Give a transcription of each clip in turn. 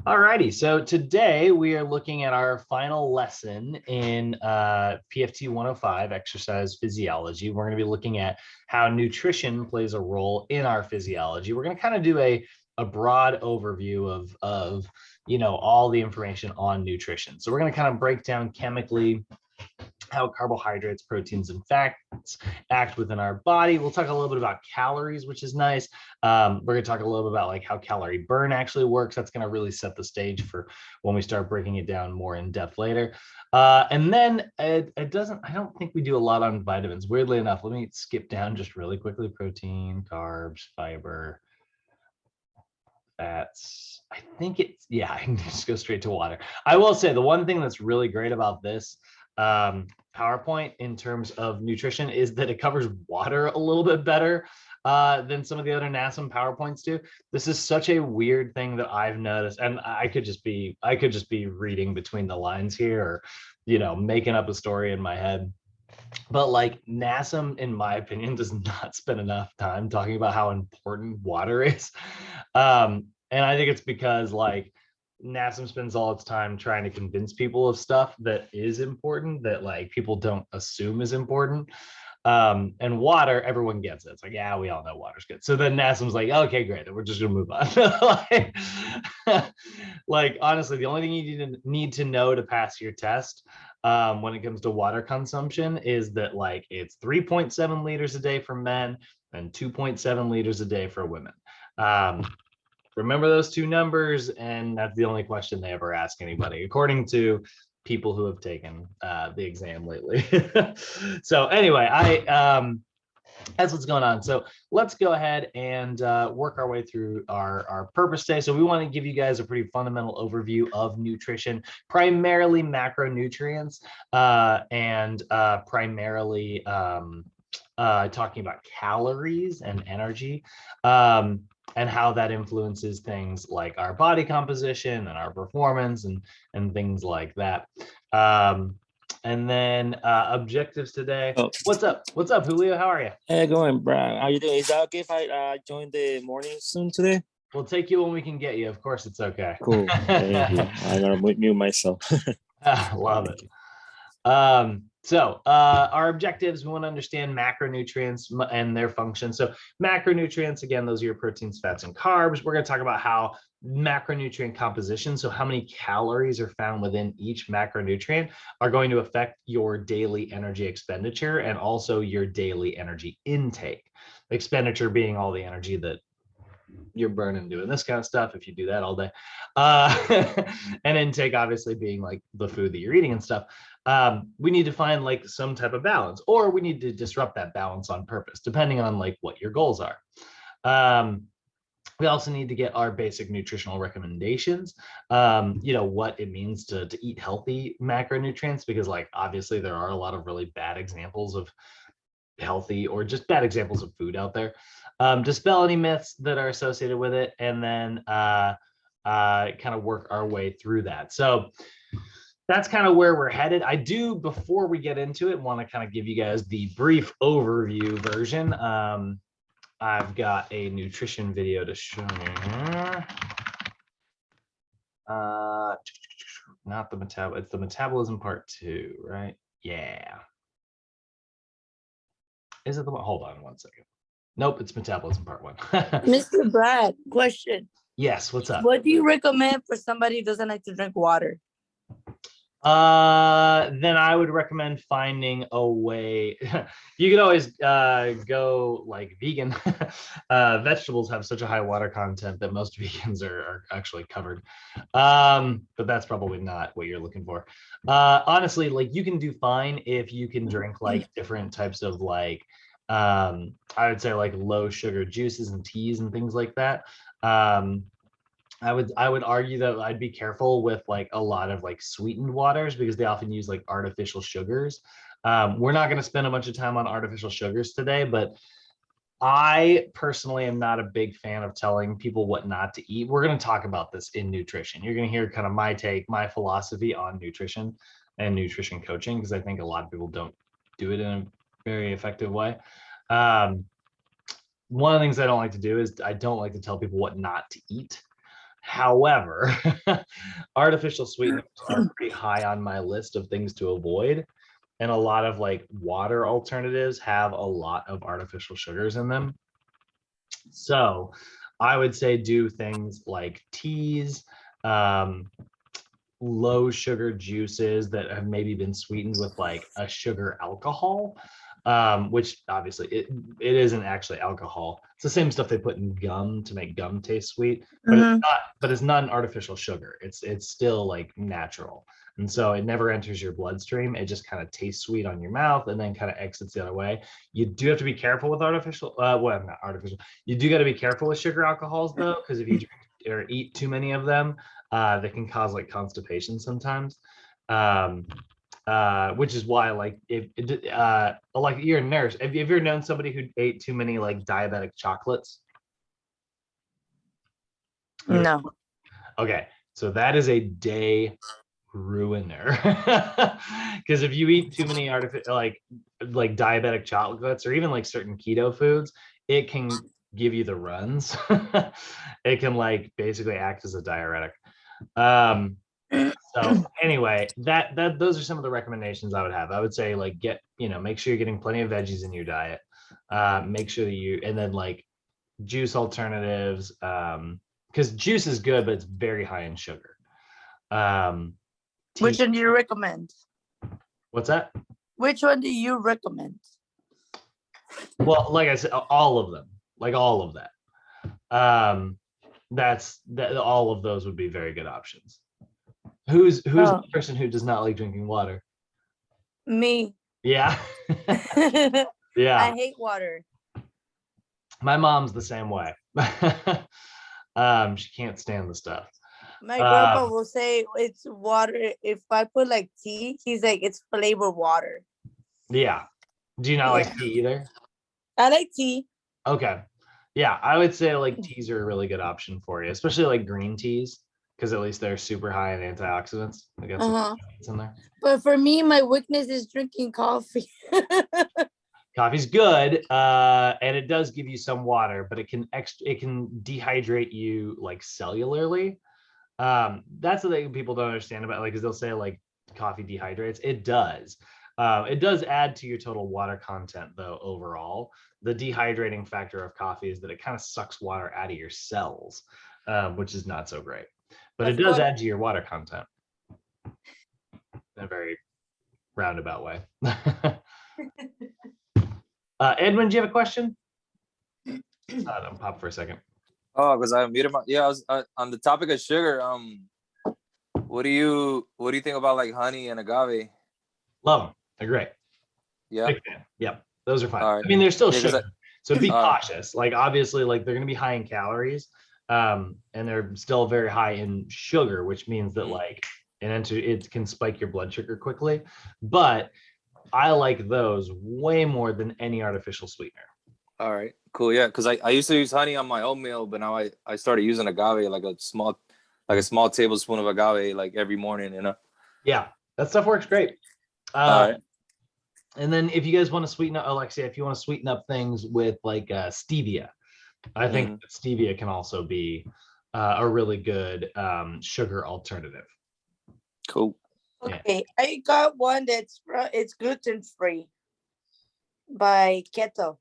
Alrighty, so today we are looking at our final lesson in PFT 105, Exercise Physiology. We're going to be looking at how nutrition plays a role in our physiology. We're going to kind of do a broad overview of all the information on nutrition. So we're going to kind of break down chemically how carbohydrates, proteins, and fats act within our body. We'll talk a little bit about calories, which is nice. We're going to talk a little bit about like how calorie burn actually works. That's going to really set the stage for when we start breaking it down more in depth later. And then I don't think we do a lot on vitamins. Weirdly enough, let me skip down just really quickly. Protein, carbs, fiber, fats. I think I can just go straight to water. I will say the one thing that's really great about this PowerPoint in terms of nutrition is that it covers water a little bit better than some of the other NASM PowerPoints do. This is such a weird thing that I've noticed, and I could just be reading between the lines here, or making up a story in my head. But like NASM, in my opinion, does not spend enough time talking about how important water is. And I think it's because like NASM spends all its time trying to convince people of stuff that is important that like people don't assume is important. And water, everyone gets it. It's like, yeah, we all know water's good. So then NASM's like, okay, great, then we're just gonna move on. like honestly, the only thing you need to know to pass your test when it comes to water consumption is that like it's 3.7 liters a day for men and 2.7 liters a day for women. Remember those two numbers, and that's the only question they ever ask anybody, according to people who have taken the exam lately. So anyway, that's what's going on. So let's go ahead and work our way through our purpose today. So we want to give you guys a pretty fundamental overview of nutrition, primarily macronutrients, and primarily talking about calories and energy. And how that influences things like our body composition and our performance and things like that. And then objectives today. Oh, What's up, Julio? How are you? hey, going, Brian? How you doing? Is that okay if I join the morning soon today? We'll take you when we can get you. Of course, it's okay. Cool. Thank you. I'm gonna mute myself. Love it. So our objectives, we want to understand macronutrients and their function. So macronutrients, again, those are your proteins, fats, and carbs. We're going to talk about how macronutrient composition, so how many calories are found within each macronutrient, are going to affect your daily energy expenditure and also your daily energy intake. Expenditure being all the energy that you're burning doing this kind of stuff if you do that all day, and intake obviously being like the food that you're eating and stuff. We need to find like some type of balance, or we need to disrupt that balance on purpose depending on like what your goals are. We also need to get our basic nutritional recommendations, what it means to eat healthy macronutrients, because like obviously there are a lot of really bad examples of healthy or just bad examples of food out there. Dispel any myths that are associated with it, and then kind of work our way through that. So that's kind of where we're headed. I do, before we get into it, want to kind of give you guys the brief overview version. I've got a nutrition video to show you. Not the it's the metabolism part 2, right? Yeah. Is it the one? Hold on one second. Nope, it's metabolism part 1. Mr. Brad, question. Yes, what's up? What do you recommend for somebody who doesn't like to drink water? Then I would recommend finding a way. You could always go like vegan. Vegetables have such a high water content that most vegans are actually covered. But that's probably not what you're looking for. Honestly, like you can do fine if you can drink like different types of like I would say like low sugar juices and teas and things like that. I would argue that I'd be careful with like a lot of like sweetened waters, because they often use like artificial sugars. We're not going to spend a bunch of time on artificial sugars today, but I personally am not a big fan of telling people what not to eat. We're going to talk about this in nutrition. You're going to hear kind of my take, my philosophy on nutrition and nutrition coaching, because I think a lot of people don't do it in a very effective way. One of the things I don't like to do is I don't like to tell people what not to eat. However, artificial sweeteners are pretty high on my list of things to avoid. And a lot of like water alternatives have a lot of artificial sugars in them. So I would say do things like teas, low sugar juices that have maybe been sweetened with like a sugar alcohol, which obviously it isn't actually alcohol. It's the same stuff they put in gum to make gum taste sweet, but it's not. But it's not an artificial sugar. It's still like natural, and so it never enters your bloodstream. It just kind of tastes sweet on your mouth and then kind of exits the other way. You do have to be careful with artificial. Well, not artificial. You do got to be careful with sugar alcohols though, because if you drink or eat too many of them, that can cause like constipation sometimes. Which is why like if like you're a nurse, have you ever known somebody who ate too many like diabetic chocolates? No. Okay, so that is a day ruiner. Because if you eat too many artificial like diabetic chocolates or even like certain keto foods, it can give you the runs. It can like basically act as a diuretic. So anyway, that those are some of the recommendations I would have. I would say like make sure you're getting plenty of veggies in your diet. Make sure that and then like juice alternatives, because juice is good, but it's very high in sugar. Which one do you recommend? What's that? Which one do you recommend? Well, like I said, all of them, like all of that. That's all of those would be very good options. Who's the person who does not like drinking water? Me. Yeah. Yeah. I hate water. My mom's the same way. She can't stand the stuff. My grandpa will say it's water. If I put like tea, he's like, it's flavored water. Yeah. Do you not like tea either? I like tea. Okay. Yeah, I would say like teas are a really good option for you, especially like green teas, because at least they're super high in antioxidants. I guess it's in there. But for me, my weakness is drinking coffee. Coffee's good, and it does give you some water, but it can dehydrate you like cellularly. That's the thing people don't understand about, like, because they'll say like coffee dehydrates. It does. It does add to your total water content though overall. The dehydrating factor of coffee is that it kind of sucks water out of your cells, which is not so great. But it does add to your water content in a very roundabout way. Edwin, do you have a question? Don't pop for a second. Oh, because I muted my. Yeah, I was on the topic of sugar. What do you think about like honey and agave? Love them. They're great. Yeah. Big fan. Yep. Those are fine. Right. I mean, they're still sugar, so be right. cautious. Like obviously, like they're going to be high in calories, and they're still very high in sugar, which means that like it can spike your blood sugar quickly. But I like those way more than any artificial sweetener. All right, cool. Yeah, because I used to use honey on my oatmeal, but now I started using agave, like a small tablespoon of agave like every morning, Yeah, that stuff works great. All right. And then if you guys want to sweeten up, Alexia, if you want to sweeten up things with like stevia, I think stevia can also be a really good sugar alternative. Cool. Okay, yeah. I got one it's gluten free by Keto.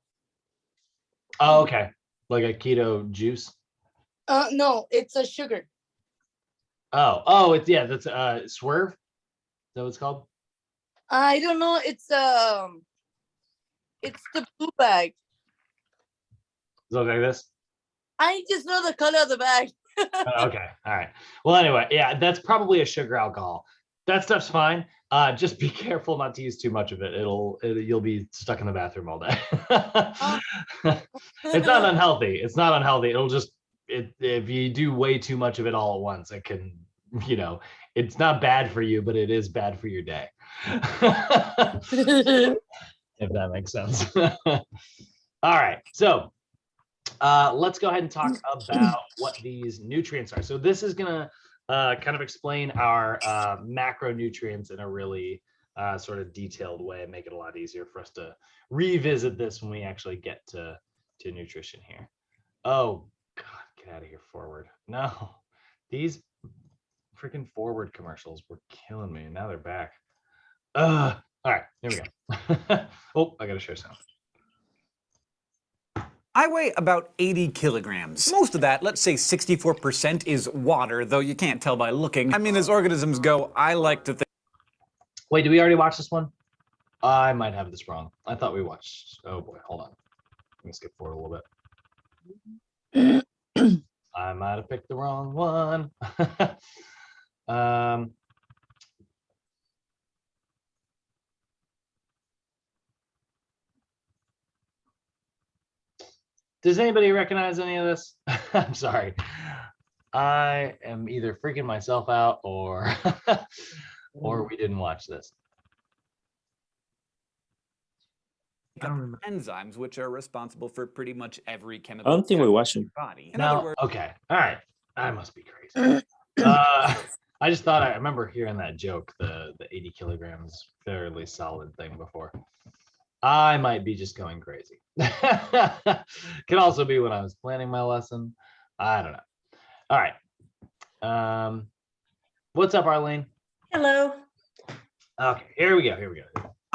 Oh, okay. Like a keto juice? No, it's a sugar. Oh, that's Swerve? Is that what it's called? I don't know. It's the blue bag. Does it look like this? I just know the color of the bag. Okay. All right. Well, anyway, yeah, that's probably a sugar alcohol. That stuff's fine. Just be careful not to use too much of it. You'll be stuck in the bathroom all day. It's not unhealthy. It's not unhealthy. It'll just if you do way too much of it all at once, it can, it's not bad for you, but it is bad for your day. If that makes sense. All right. So let's go ahead and talk about what these nutrients are. So this is gonna kind of explain our macronutrients in a really sort of detailed way and make it a lot easier for us to revisit this when we actually get to nutrition here. Oh God, get out of here forward. No, These freaking forward commercials were killing me. Now they're back. All right, here we go. Oh, I gotta share sound. I weigh about 80 kilograms. Most of that, let's say 64%, is water, though you can't tell by looking. I mean, as organisms go, I like to think. Wait, did we already watch this one? I might have this wrong. I thought we watched. Oh boy, hold on. Let me skip forward a little bit. I might have picked the wrong one. Does anybody recognize any of this? I'm sorry. I am either freaking myself out or or we didn't watch this. Enzymes, which are responsible for pretty much every chemical. I don't think we're watching. Body. No, okay, all right. I must be crazy. I just thought I remember hearing that joke, the 80 kilograms fairly solid thing before. I might be just going crazy. Could also be when I was planning my lesson. I don't know. All right. What's up, Arlene? Hello. Okay, here we go.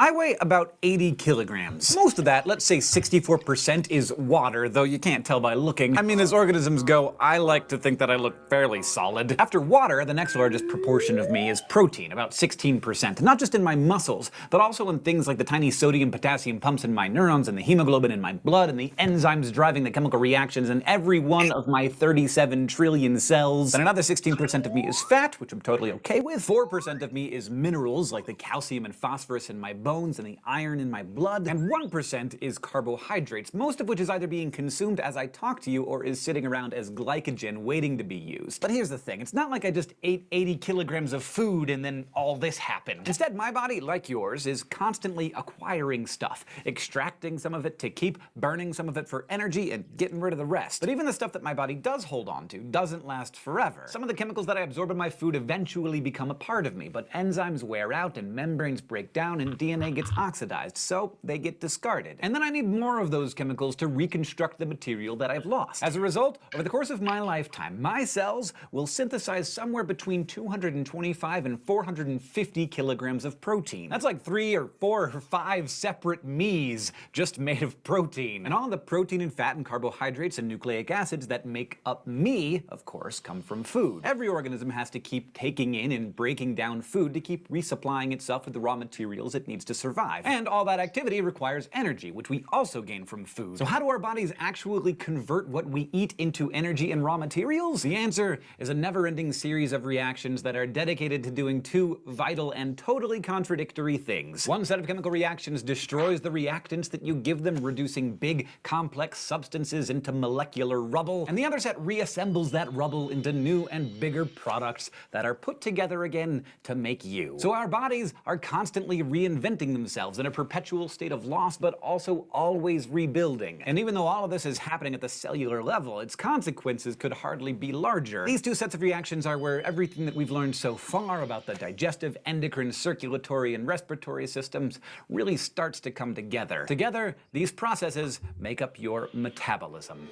I weigh about 80 kilograms. Most of that, let's say 64%, is water, though you can't tell by looking. I mean, as organisms go, I like to think that I look fairly solid. After water, the next largest proportion of me is protein, about 16%. Not just in my muscles, but also in things like the tiny sodium-potassium pumps in my neurons, and the hemoglobin in my blood, and the enzymes driving the chemical reactions in every one of my 37 trillion cells. And another 16% of me is fat, which I'm totally okay with. 4% of me is minerals, like the calcium and phosphorus in my bones and the iron in my blood, and 1% is carbohydrates, most of which is either being consumed as I talk to you or is sitting around as glycogen waiting to be used. But here's the thing, it's not like I just ate 80 kilograms of food and then all this happened. Instead, my body, like yours, is constantly acquiring stuff, extracting some of it to keep, burning some of it for energy, and getting rid of the rest. But even the stuff that my body does hold on to doesn't last forever. Some of the chemicals that I absorb in my food eventually become a part of me, but enzymes wear out and membranes break down and DNA gets oxidized, so they get discarded. And then I need more of those chemicals to reconstruct the material that I've lost. As a result, over the course of my lifetime, my cells will synthesize somewhere between 225 and 450 kilograms of protein. That's like 3 or 4 or 5 separate me's just made of protein. And all the protein and fat and carbohydrates and nucleic acids that make up me, of course, come from food. Every organism has to keep taking in and breaking down food to keep resupplying itself with the raw materials it needs to survive. And all that activity requires energy, which we also gain from food. So how do our bodies actually convert what we eat into energy and raw materials? The answer is a never-ending series of reactions that are dedicated to doing two vital and totally contradictory things. One set of chemical reactions destroys the reactants that you give them, reducing big, complex substances into molecular rubble, and the other set reassembles that rubble into new and bigger products that are put together again to make you. So our bodies are constantly reinventing themselves in a perpetual state of loss, but also always rebuilding. And even though all of this is happening at the cellular level, its consequences could hardly be larger. These two sets of reactions are where everything that we've learned so far about the digestive, endocrine, circulatory, and respiratory systems really starts to come together. Together, these processes make up your metabolism.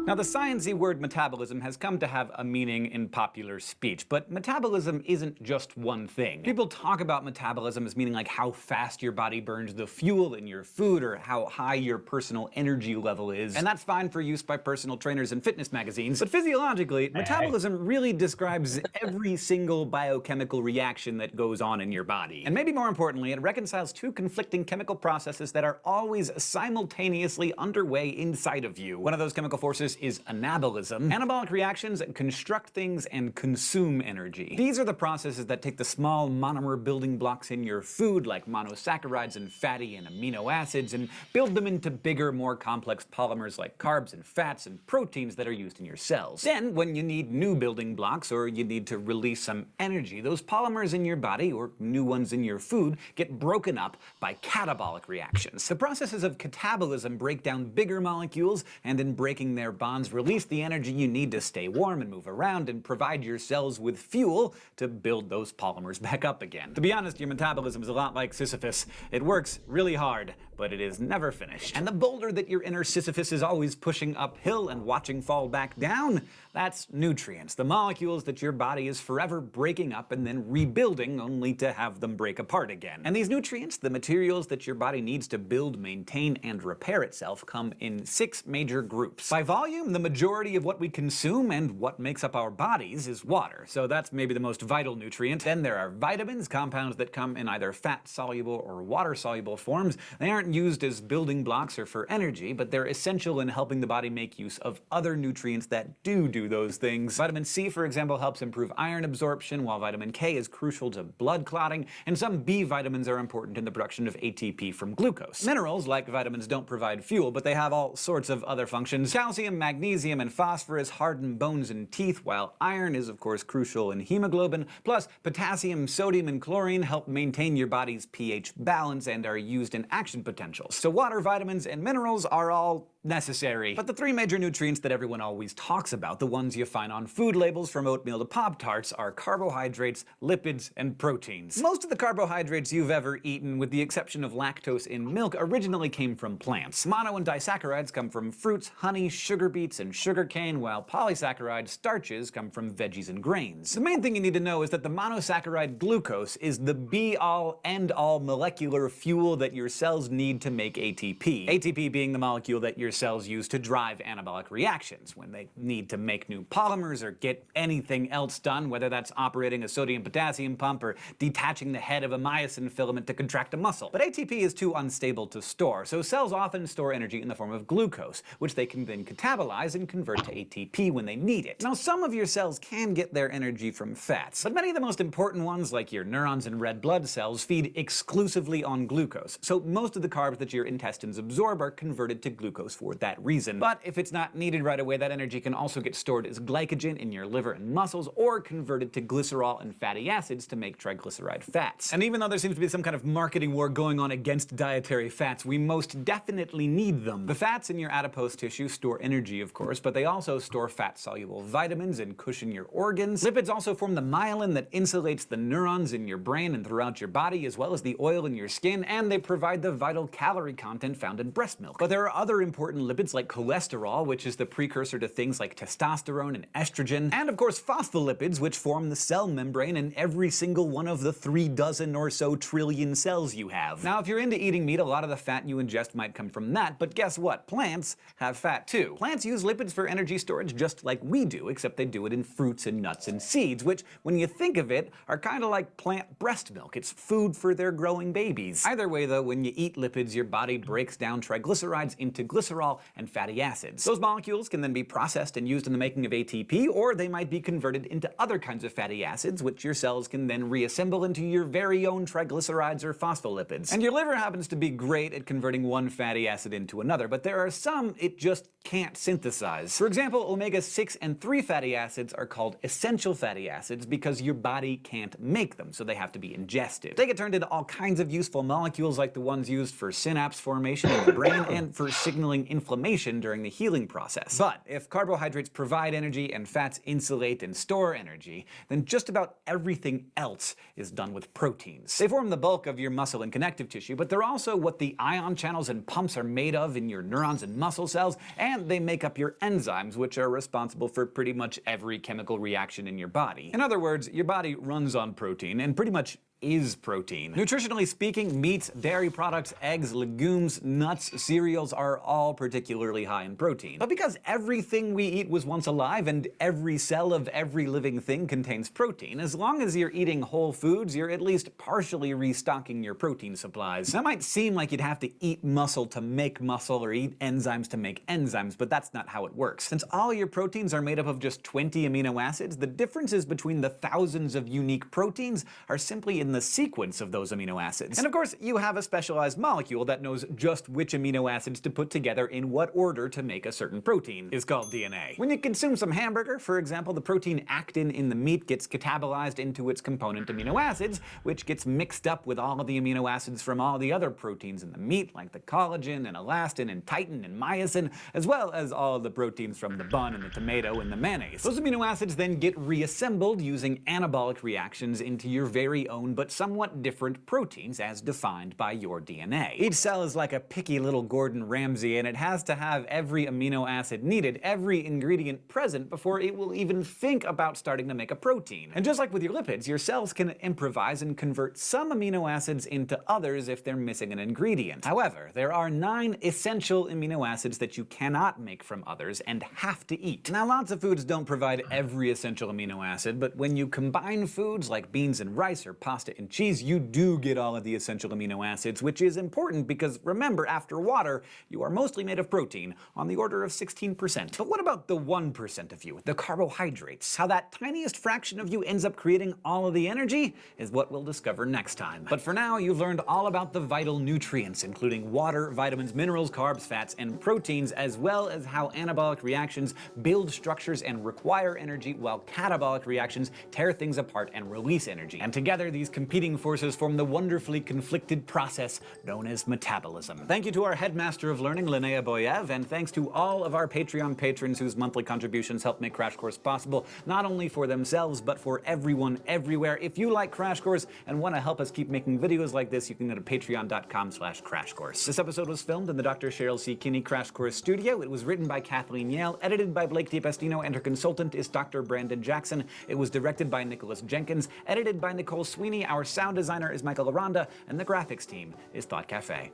Now, the sciencey word metabolism has come to have a meaning in popular speech, but metabolism isn't just one thing. People talk about metabolism as meaning like how fast your body burns the fuel in your food or how high your personal energy level is, and that's fine for use by personal trainers and fitness magazines. But physiologically, metabolism really describes every single biochemical reaction that goes on in your body. And maybe more importantly, it reconciles two conflicting chemical processes that are always simultaneously underway inside of you. One of those chemical forces is anabolism, anabolic reactions that construct things and consume energy. These are the processes that take the small monomer building blocks in your food, like monosaccharides and fatty and amino acids, and build them into bigger, more complex polymers like carbs and fats and proteins that are used in your cells. Then, when you need new building blocks or you need to release some energy, those polymers in your body, or new ones in your food, get broken up by catabolic reactions. The processes of catabolism break down bigger molecules, and in breaking their bonds neurons release the energy you need to stay warm and move around and provide your cells with fuel to build those polymers back up again. To be honest, your metabolism is a lot like Sisyphus. It works really hard, but it is never finished. And the boulder that your inner Sisyphus is always pushing uphill and watching fall back down, that's nutrients, the molecules that your body is forever breaking up and then rebuilding only to have them break apart again. And these nutrients, the materials that your body needs to build, maintain, and repair itself, come in 6 major groups. By volume, the majority of what we consume and what makes up our bodies is water, so that's maybe the most vital nutrient. Then there are vitamins, compounds that come in either fat-soluble or water-soluble forms. They aren't used as building blocks or for energy, but they're essential in helping the body make use of other nutrients that do those things. Vitamin C, for example, helps improve iron absorption, while vitamin K is crucial to blood clotting, and some B vitamins are important in the production of ATP from glucose. Minerals, like vitamins, don't provide fuel, but they have all sorts of other functions. Calcium, magnesium, and phosphorus harden bones and teeth, while iron is, of course, crucial in hemoglobin. Plus, potassium, sodium, and chlorine help maintain your body's pH balance and are used in action potentials. So water, vitamins, and minerals are all necessary. But the 3 major nutrients that everyone always talks about, the ones you find on food labels from oatmeal to Pop-Tarts, are carbohydrates, lipids, and proteins. Most of the carbohydrates you've ever eaten, with the exception of lactose in milk, originally came from plants. Mono and disaccharides come from fruits, honey, sugar beets, and sugarcane, while polysaccharides, starches, come from veggies and grains. The main thing you need to know is that the monosaccharide glucose is the be-all, end-all molecular fuel that your cells need to make ATP. ATP being the molecule that your cells use to drive anabolic reactions when they need to make new polymers or get anything else done, whether that's operating a sodium-potassium pump or detaching the head of a myosin filament to contract a muscle. But ATP is too unstable to store, so cells often store energy in the form of glucose, which they can then catabolize and convert to ATP when they need it. Now, some of your cells can get their energy from fats, but many of the most important ones, like your neurons and red blood cells, feed exclusively on glucose, so most of the carbs that your intestines absorb are converted to glucose for that reason. But if it's not needed right away, that energy can also get stored as glycogen in your liver and muscles, or converted to glycerol and fatty acids to make triglyceride fats. And even though there seems to be some kind of marketing war going on against dietary fats, we most definitely need them. The fats in your adipose tissue store energy, of course, but they also store fat-soluble vitamins and cushion your organs. Lipids also form the myelin that insulates the neurons in your brain and throughout your body, as well as the oil in your skin, and they provide the vital calorie content found in breast milk. But there are other important lipids like cholesterol, which is the precursor to things like testosterone and estrogen, and of course phospholipids, which form the cell membrane in every single one of the 3 dozen or so trillion cells you have. Now, if you're into eating meat, a lot of the fat you ingest might come from that, but guess what? Plants have fat too. Plants use lipids for energy storage just like we do, except they do it in fruits and nuts and seeds, which, when you think of it, are kind of like plant breast milk. It's food for their growing babies. Either way though, when you eat lipids, your body breaks down triglycerides into glycerol and fatty acids. Those molecules can then be processed and used in the making of ATP, or they might be converted into other kinds of fatty acids, which your cells can then reassemble into your very own triglycerides or phospholipids. And your liver happens to be great at converting one fatty acid into another, but there are some it just can't synthesize. For example, omega-6 and 3 fatty acids are called essential fatty acids because your body can't make them, so they have to be ingested. They get turned into all kinds of useful molecules, like the ones used for synapse formation in the brain and for signaling inflammation during the healing process. But if carbohydrates provide energy and fats insulate and store energy, then just about everything else is done with proteins. They form the bulk of your muscle and connective tissue, but they're also what the ion channels and pumps are made of in your neurons and muscle cells, and they make up your enzymes, which are responsible for pretty much every chemical reaction in your body. In other words, your body runs on protein, and pretty much is protein. Nutritionally speaking, meats, dairy products, eggs, legumes, nuts, cereals are all particularly high in protein. But because everything we eat was once alive and every cell of every living thing contains protein, as long as you're eating whole foods, you're at least partially restocking your protein supplies. That might seem like you'd have to eat muscle to make muscle or eat enzymes to make enzymes, but that's not how it works. Since all your proteins are made up of just 20 amino acids, the differences between the thousands of unique proteins are simply in in the sequence of those amino acids. And of course, you have a specialized molecule that knows just which amino acids to put together in what order to make a certain protein. It's called DNA. When you consume some hamburger, for example, the protein actin in the meat gets catabolized into its component amino acids, which gets mixed up with all of the amino acids from all the other proteins in the meat, like the collagen and elastin and titin and myosin, as well as all of the proteins from the bun and the tomato and the mayonnaise. Those amino acids then get reassembled using anabolic reactions into your very own but somewhat different proteins as defined by your DNA. Each cell is like a picky little Gordon Ramsay, and it has to have every amino acid needed, every ingredient present, before it will even think about starting to make a protein. And just like with your lipids, your cells can improvise and convert some amino acids into others if they're missing an ingredient. However, there are 9 essential amino acids that you cannot make from others and have to eat. Now, lots of foods don't provide every essential amino acid, but when you combine foods like beans and rice or pasta and cheese, you do get all of the essential amino acids, which is important because remember, after water, you are mostly made of protein, on the order of 16%. But what about the 1% of you, the carbohydrates? How that tiniest fraction of you ends up creating all of the energy is what we'll discover next time. But for now, you've learned all about the vital nutrients, including water, vitamins, minerals, carbs, fats, and proteins, as well as how anabolic reactions build structures and require energy, while catabolic reactions tear things apart and release energy. And together, these competing forces form the wonderfully conflicted process known as metabolism. Thank you to our headmaster of learning, Linnea Boyev, and thanks to all of our Patreon patrons whose monthly contributions help make Crash Course possible, not only for themselves, but for everyone everywhere. If you like Crash Course and want to help us keep making videos like this, you can go to patreon.com/crashcourse. This episode was filmed in the Dr. Cheryl C. Kinney Crash Course studio. It was written by Kathleen Yale, edited by Blake DiPestino, and her consultant is Dr. Brandon Jackson. It was directed by Nicholas Jenkins, edited by Nicole Sweeney, our sound designer is Michael Aranda, and the graphics team is Thought Cafe.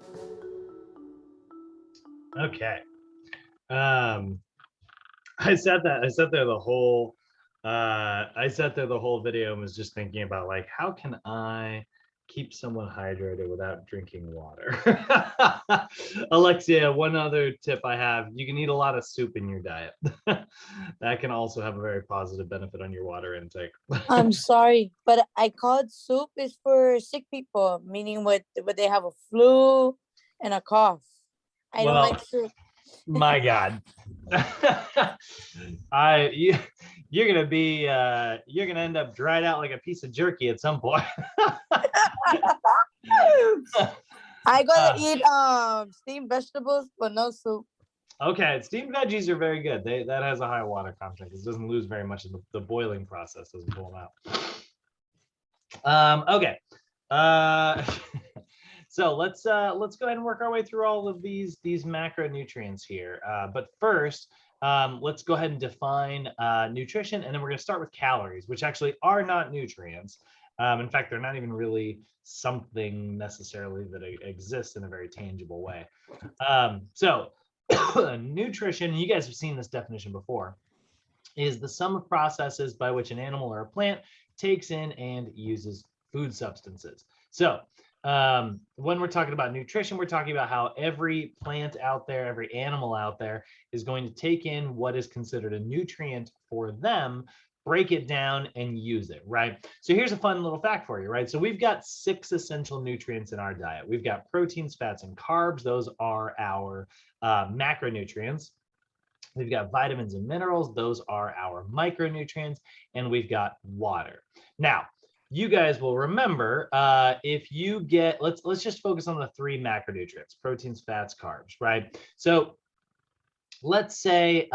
Okay. I sat there the whole video and was just thinking about, like, how can I keep someone hydrated without drinking water? Alexia, one other tip I have, you can eat a lot of soup in your diet. That can also have a very positive benefit on your water intake. I'm sorry, but I called soup is for sick people, meaning what they have a flu and a cough. I don't like soup. My God. You're gonna end up dried out like a piece of jerky at some point. I gotta eat steamed vegetables, but no soup. Okay, steamed veggies are very good. That has a high water content. It doesn't lose very much in the boiling process, doesn't pull them out. Okay. So let's go ahead and work our way through all of these macronutrients here. But first, let's go ahead and define nutrition, and then we're going to start with calories, which actually are not nutrients. In fact, they're not even really something necessarily that exists in a very tangible way. So nutrition, you guys have seen this definition before, is the sum of processes by which an animal or a plant takes in and uses food substances. So when we're talking about nutrition, we're talking about how every plant out there, every animal out there is going to take in what is considered a nutrient for them, break it down, and use it, right? So here's a fun little fact for you, right? So we've got 6 essential nutrients in our diet. We've got proteins, fats, and carbs. Those are our macronutrients. We've got vitamins and minerals. Those are our micronutrients. And we've got water. Now, you guys will remember, if you get, let's just focus on the 3 macronutrients: proteins, fats, carbs, right? So let's say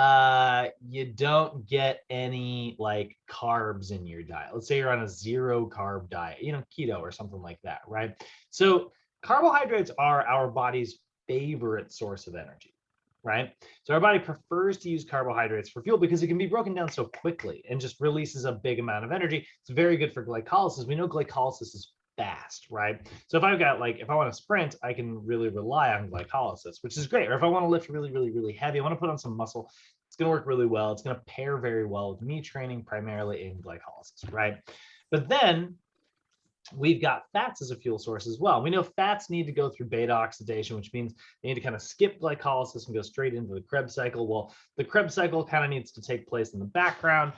you don't get any like carbs in your diet. Let's say you're on a 0 carb diet, keto or something like that, right? So carbohydrates are our body's favorite source of energy, right? So our body prefers to use carbohydrates for fuel because it can be broken down so quickly and just releases a big amount of energy. It's very good for glycolysis. We know glycolysis is fast, right? So if if I want to sprint, I can really rely on glycolysis, which is great. Or if I want to lift really, really, really heavy, I want to put on some muscle, it's going to work really well. It's going to pair very well with me training primarily in glycolysis, right? But then we've got fats as a fuel source as well. We know fats need to go through beta oxidation, which means they need to kind of skip glycolysis and go straight into the Krebs cycle. Well, the Krebs cycle kind of needs to take place in the background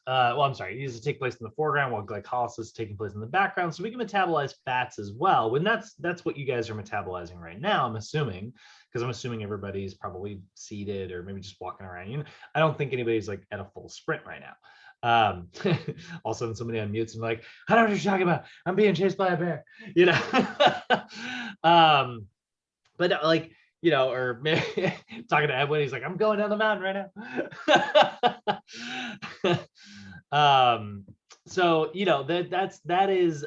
well, I'm sorry, it needs to take place in the foreground while glycolysis is taking place in the background. So we can metabolize fats as well. When that's what you guys are metabolizing right now, I'm assuming, because I'm assuming everybody's probably seated or maybe just walking around. You know, I don't think anybody's like at a full sprint right now. All of a sudden somebody unmutes and like, I don't know what you're talking about. I'm being chased by a bear, you know. But like, you know, or maybe talking to Edwin, he's like, I'm going down the mountain right now. So, you know, that is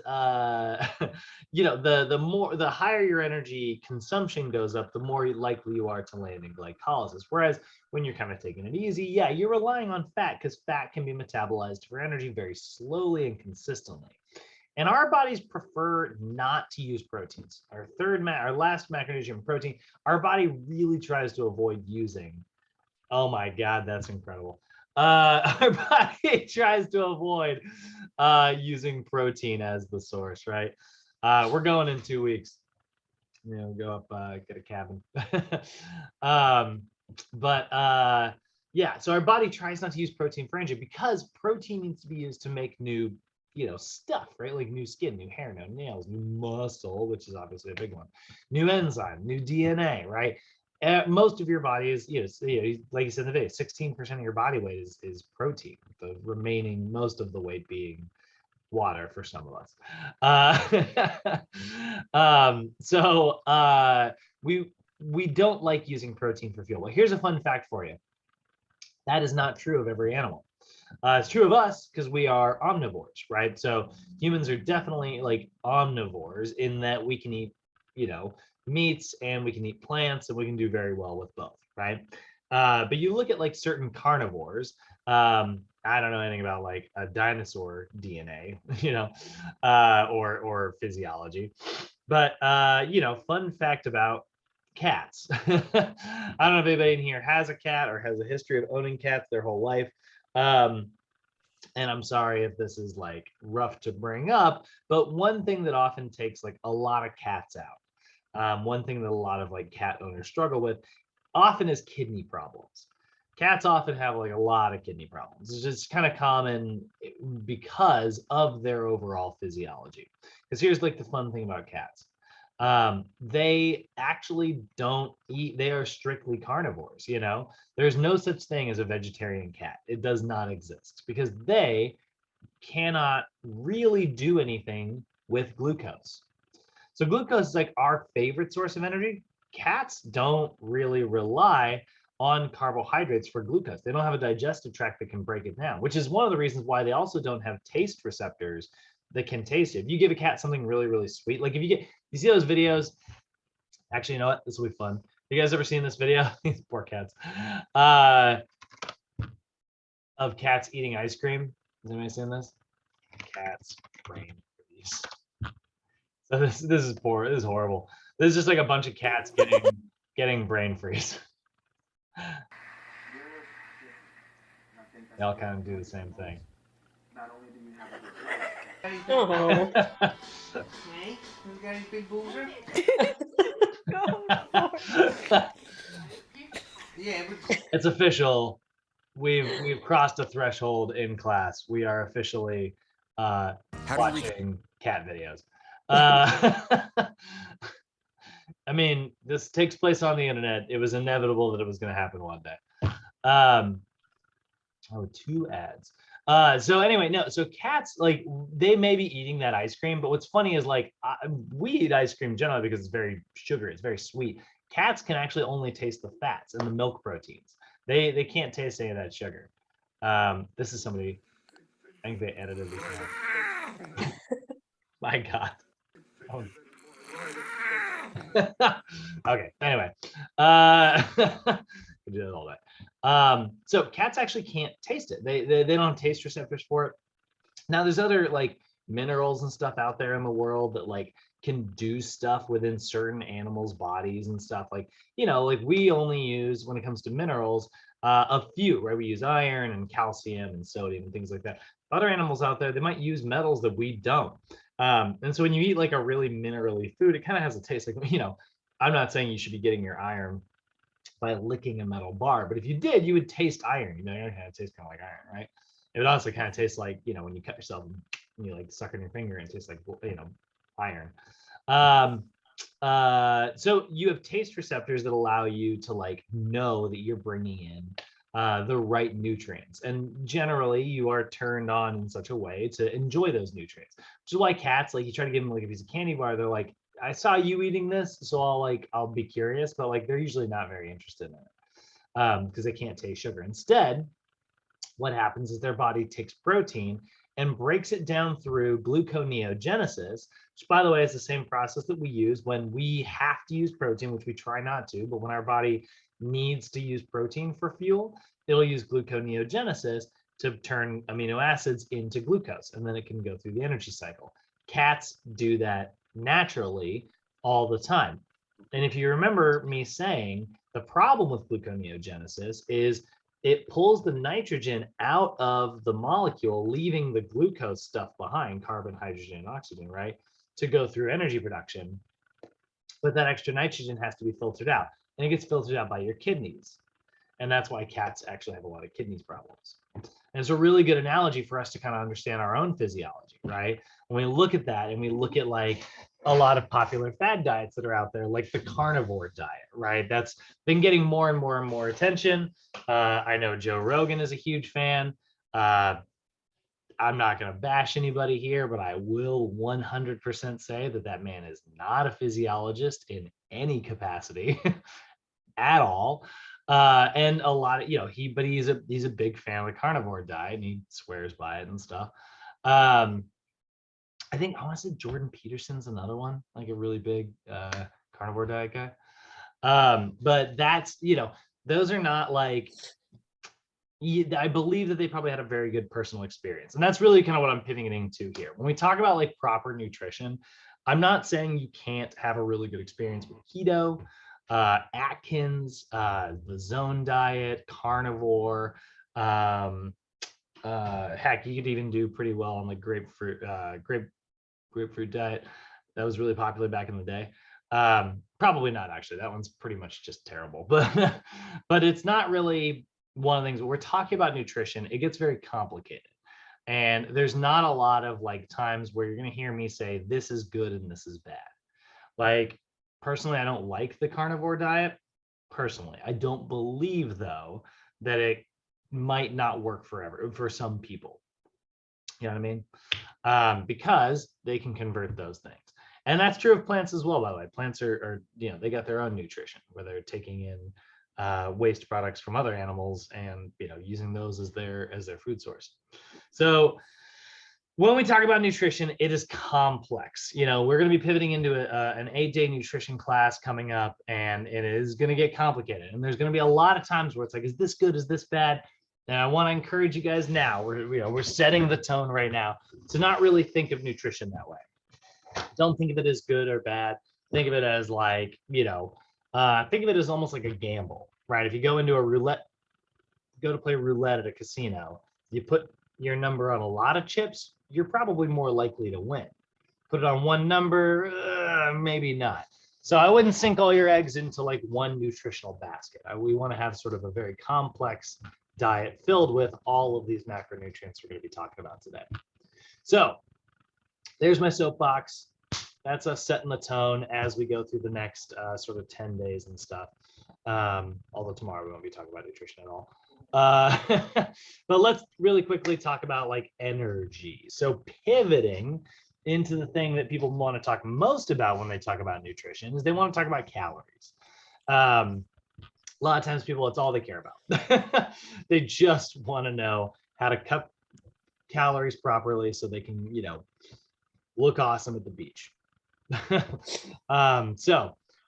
you know, the higher your energy consumption goes up, the more likely you are to land in glycolysis. Whereas when you're kind of taking it easy, yeah, you're relying on fat, because fat can be metabolized for energy very slowly and consistently. And our bodies prefer not to use proteins. Our last macronutrient, protein, our body really tries to avoid using. Oh my God, that's incredible. Our body tries to avoid using protein as the source, right? We're going in 2 weeks. You know, go up, get a cabin. Yeah, so our body tries not to use protein for energy because protein needs to be used to make new, you know, stuff, right? Like new skin, new hair, new nails, new muscle, which is obviously a big one, new enzyme, new DNA, right? Most of your body is, you know, like you said in the video, 16% of your body weight is protein, the remaining most of the weight being water for some of us. We don't like using protein for fuel. Well, here's a fun fact for you. That is not true of every animal. It's true of us because we are omnivores, right? So humans are definitely like omnivores in that we can eat, you know, meats and we can eat plants and we can do very well with both, right? But you look at like certain carnivores, I don't know anything about like a dinosaur DNA, you know, or physiology, but you know, fun fact about cats. I don't know if anybody in here has a cat or has a history of owning cats their whole life. And I'm sorry if this is like rough to bring up, but one thing that often takes like a lot of cats out, one thing that a lot of like cat owners struggle with often is kidney problems. Cats often have like a lot of kidney problems. It's just kind of common because of their overall physiology. Because here's like the fun thing about cats. They actually don't eat, they are strictly carnivores, you know. There's no such thing as a vegetarian cat. It does not exist because they cannot really do anything with glucose. So glucose is like our favorite source of energy. Cats don't really rely on carbohydrates for glucose. They don't have a digestive tract that can break it down, which is one of the reasons why they also don't have taste receptors that can taste it. If you give a cat something really, really sweet, like if you see those videos, actually, you know what? This will be fun. You guys ever seen this video? These poor cats. Of cats eating ice cream. Has anybody seen this? Cats brain freeze. So this is poor. This is horrible. This is just like a bunch of cats getting brain freeze. They all kind of do the same thing. Oh. Hey, you got any big boozer? Yeah, but It's official. We've crossed a threshold in class. We are officially watching cat videos. I mean, this takes place on the internet. It was inevitable that it was going to happen one day. Oh, 2 ads. So anyway, no, so cats, like, they may be eating that ice cream, but what's funny is like we eat ice cream generally because it's very sugary, it's very sweet. Cats can actually only taste the fats and the milk proteins. They can't taste any of that sugar. This is somebody, I think they edited this out. My God. Oh. Okay, anyway. We do that all day. So cats actually can't taste it. They don't have taste receptors for it. Now there's other like minerals and stuff out there in the world that like can do stuff within certain animals' bodies and stuff. Like, you know, like we only use, when it comes to minerals, a few, right? We use iron and calcium and sodium and things like that. Other animals out there, they might use metals that we don't. And so when you eat like a really minerally food, it kind of has a taste like, you know, I'm not saying you should be getting your iron by licking a metal bar, but if you did, you would taste iron. You know, it kind of tastes kind of like iron, right? It would also kind of taste like, you know, when you cut yourself and you like suck on your finger and it tastes like, you know, iron. So you have taste receptors that allow you to like know that you're bringing in the right nutrients, and generally you are turned on in such a way to enjoy those nutrients, which is why cats, like you try to give them like a piece of candy bar, they're like, I saw you eating this, so I'll be curious, but like they're usually not very interested in it because they can't taste sugar. Instead, what happens is their body takes protein and breaks it down through gluconeogenesis, which by the way is the same process that we use when we have to use protein, which we try not to, but when our body needs to use protein for fuel, it'll use gluconeogenesis to turn amino acids into glucose, and then it can go through the energy cycle. Cats do that naturally all the time. And if you remember me saying, the problem with gluconeogenesis is it pulls the nitrogen out of the molecule, leaving the glucose stuff behind, carbon, hydrogen, and oxygen, right, to go through energy production. But that extra nitrogen has to be filtered out, and it gets filtered out by your kidneys. And that's why cats actually have a lot of kidneys problems. And it's a really good analogy for us to kind of understand our own physiology, right? When we look at that and we look at like a lot of popular fad diets that are out there, like the carnivore diet, right? That's been getting more and more and more attention. I know Joe Rogan is a huge fan. I'm not going to bash anybody here, but I will 100% say that that man is not a physiologist in any capacity at all. And a lot of, you know, he's a big fan of the carnivore diet and he swears by it and stuff. I think I want to say Jordan Peterson's another one, like a really big carnivore diet guy. But that's, you know, those are not like, I believe that they probably had a very good personal experience. And that's really kind of what I'm pivoting to here. When we talk about like proper nutrition, I'm not saying you can't have a really good experience with keto, Atkins, the zone diet, carnivore. Heck, you could even do pretty well on the grapefruit diet. That was really popular back in the day. Probably not actually. That one's pretty much just terrible. But it's not really one of the things when we're talking about nutrition, it gets very complicated. And there's not a lot of like times where you're going to hear me say this is good and this is bad. Like personally, I don't like the carnivore diet. Personally, I don't believe though that it might not work forever for some people. You know what I mean? Because they can convert those things. And that's true of plants as well, by the way. Plants are you know, they got their own nutrition where they're taking in waste products from other animals and, you know, using those as their food source. So when we talk about nutrition, it is complex. You know, we're going to be pivoting into an 8-day nutrition class coming up, and it is going to get complicated. And there's going to be a lot of times where it's like, is this good? Is this bad? And I want to encourage you guys now. We're setting the tone right now to not really think of nutrition that way. Don't think of it as good or bad. Think of it as like, you know, think of it as almost like a gamble, right? If you go into go to play roulette at a casino, you put your number on a lot of chips, you're probably more likely to win. Put it on one number, maybe not. So I wouldn't sink all your eggs into like one nutritional basket. We want to have sort of a very complex diet filled with all of these macronutrients we're going to be talking about today. So there's my soapbox. That's us setting the tone as we go through the next sort of 10 days and stuff. Although tomorrow we won't be talking about nutrition at all. But let's really quickly talk about like energy. So pivoting into the thing that people want to talk most about when they talk about nutrition is they want to talk about calories. A lot of times people, it's all they care about. They just want to know how to cut calories properly so they can, you know, look awesome at the beach. By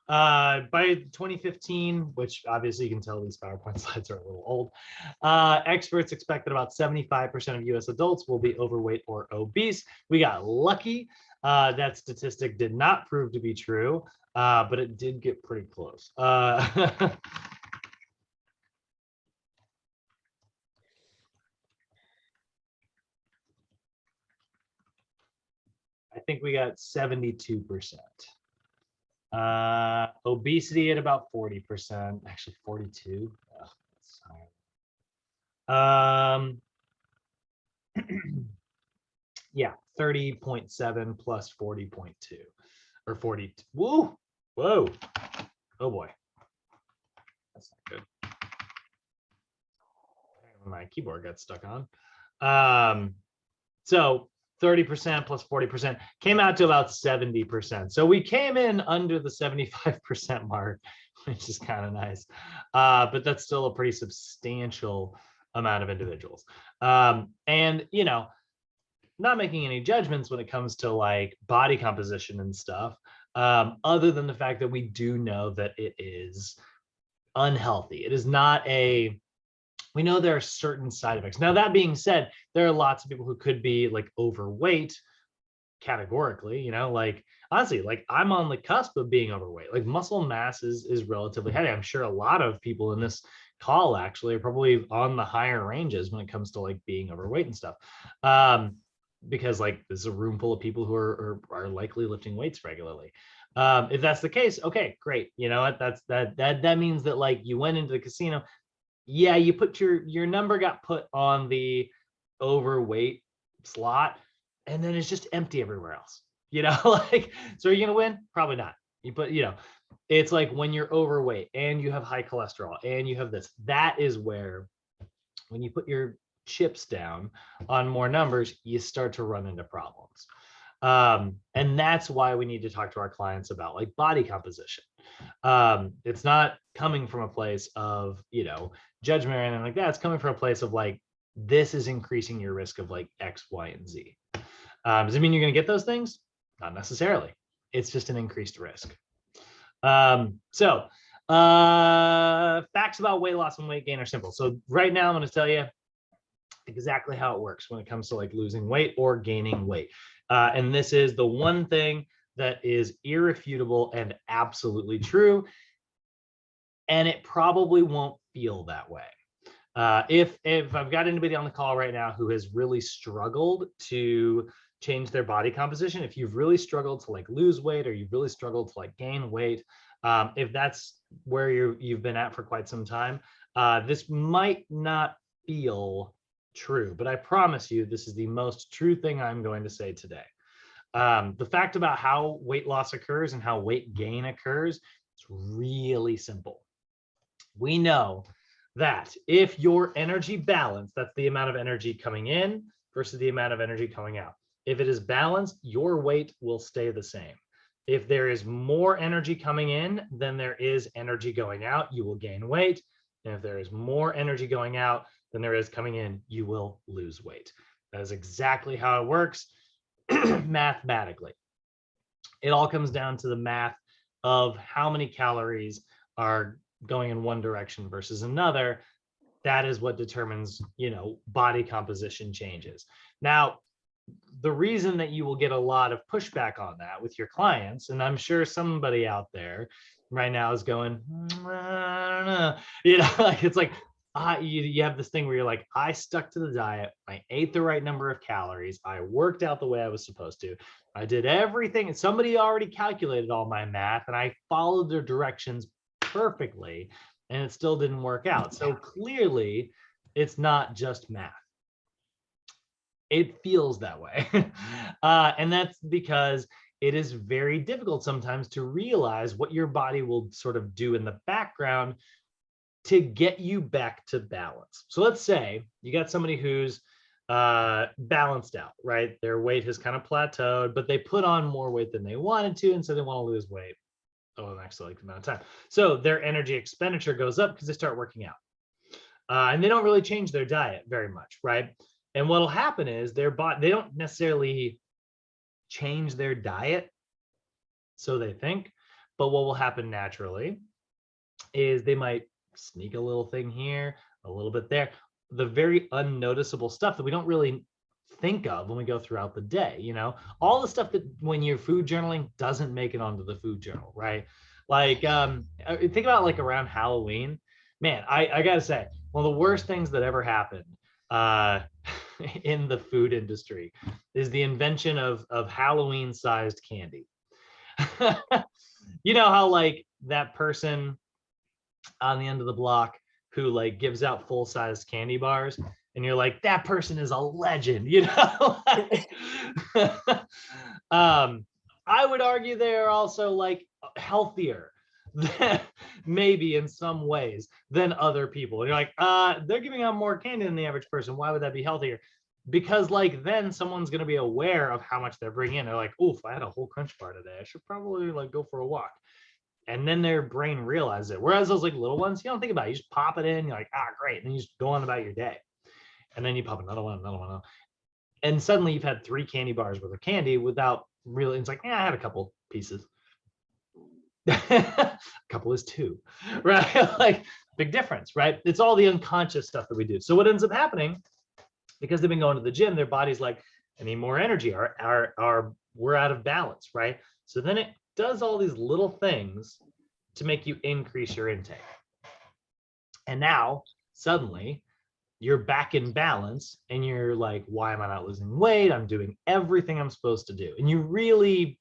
2015, which obviously you can tell these PowerPoint slides are a little old, experts expect that about 75% of US adults will be overweight or obese. We got lucky. That statistic did not prove to be true, but it did get pretty close. I think we got 72%. Obesity at about 40%, actually 42. Yeah, 30.7 plus 40.2 or 40. Whoa, whoa. Oh boy. That's not good. My keyboard got stuck on. So 30% plus 40% came out to about 70%. So we came in under the 75% mark, which is kind of nice. But that's still a pretty substantial amount of individuals. And, you know, not making any judgments when it comes to like body composition and stuff, other than the fact that we do know that it is unhealthy. It is not a, we know there are certain side effects. Now, that being said, there are lots of people who could be like overweight categorically, you know, like honestly, like I'm on the cusp of being overweight. Like muscle mass is relatively heavy. I'm sure a lot of people in this call actually are probably on the higher ranges when it comes to like being overweight and stuff. Because like this is a room full of people who are likely lifting weights regularly. If that's the case, okay, great. You know what? That means that like you went into the casino. Yeah, you put your number got put on the overweight slot, and then it's just empty everywhere else. You know, like, so are you gonna win? Probably not. But you know, it's like when you're overweight and you have high cholesterol and you have this, that is where when you put your chips down on more numbers, you start to run into problems. And that's why we need to talk to our clients about like body composition. It's not coming from a place of, you know, judgment or anything like that. It's coming from a place of like, this is increasing your risk of like X, Y, and Z. Does it mean you're going to get those things? Not necessarily. It's just an increased risk. So facts about weight loss and weight gain are simple. So right now I'm going to tell you exactly how it works when it comes to like losing weight or gaining weight. And this is the one thing that is irrefutable and absolutely true. And it probably won't feel that way. If I've got anybody on the call right now who has really struggled to change their body composition, if you've really struggled to like lose weight or you've really struggled to like gain weight, if that's where you've been at for quite some time, this might not feel true, but I promise you this is the most true thing I'm going to say today. The fact about how weight loss occurs and how weight gain occurs, it's really simple. We know that if your energy balance, that's the amount of energy coming in versus the amount of energy coming out. If it is balanced, your weight will stay the same. If there is more energy coming in than there is energy going out, you will gain weight. And if there is more energy going out than there is coming in, you will lose weight. That is exactly how it works mathematically. It all comes down to the math of how many calories are going in one direction versus another. That is what determines, you know, body composition changes. Now, the reason that you will get a lot of pushback on that with your clients, and I'm sure somebody out there right now is going, I don't know, you know, like it's like, you have this thing where you're like, I stuck to the diet, I ate the right number of calories, I worked out the way I was supposed to, I did everything, and somebody already calculated all my math, and I followed their directions perfectly, and it still didn't work out. So clearly, it's not just math. It feels that way. And that's because it is very difficult sometimes to realize what your body will sort of do in the background to get you back to balance. So let's say you got somebody who's balanced out, right? Their weight has kind of plateaued, but they put on more weight than they wanted to, and so they want to lose weight the next like amount of time. So their energy expenditure goes up because they start working out. And they don't really change their diet very much, right? And what'll happen is their body, they don't necessarily change their diet, so they think, but what will happen naturally is they might sneak a little thing here, a little bit there, the very unnoticeable stuff that we don't really think of when we go throughout the day, you know, all the stuff that when you're food journaling doesn't make it onto the food journal, right? Like, think about like around Halloween, man, I gotta say, one of the worst things that ever happened in the food industry is the invention of Halloween-sized candy. You know how like that person on the end of the block who like gives out full-sized candy bars, and you're like, that person is a legend, you know? I would argue they're also like healthier maybe in some ways than other people. And you're like, they're giving out more candy than the average person. Why would that be healthier? Because like then someone's going to be aware of how much they're bringing in. They're like, oof, I had a whole crunch bar today. I should probably like go for a walk. And then their brain realizes it. Whereas those like little ones, you don't think about it. You just pop it in. You're like, great. And then you just go on about your day. And then you pop another one. And suddenly you've had 3 candy bars worth of candy without really, it's like, I had a couple pieces. A couple is 2, right? Like big difference, right? It's all the unconscious stuff that we do. So what ends up happening, because they've been going to the gym, their body's like, I need more energy. We're out of balance, right? So then it does all these little things to make you increase your intake. And now suddenly you're back in balance and you're like, why am I not losing weight? I'm doing everything I'm supposed to do. And you really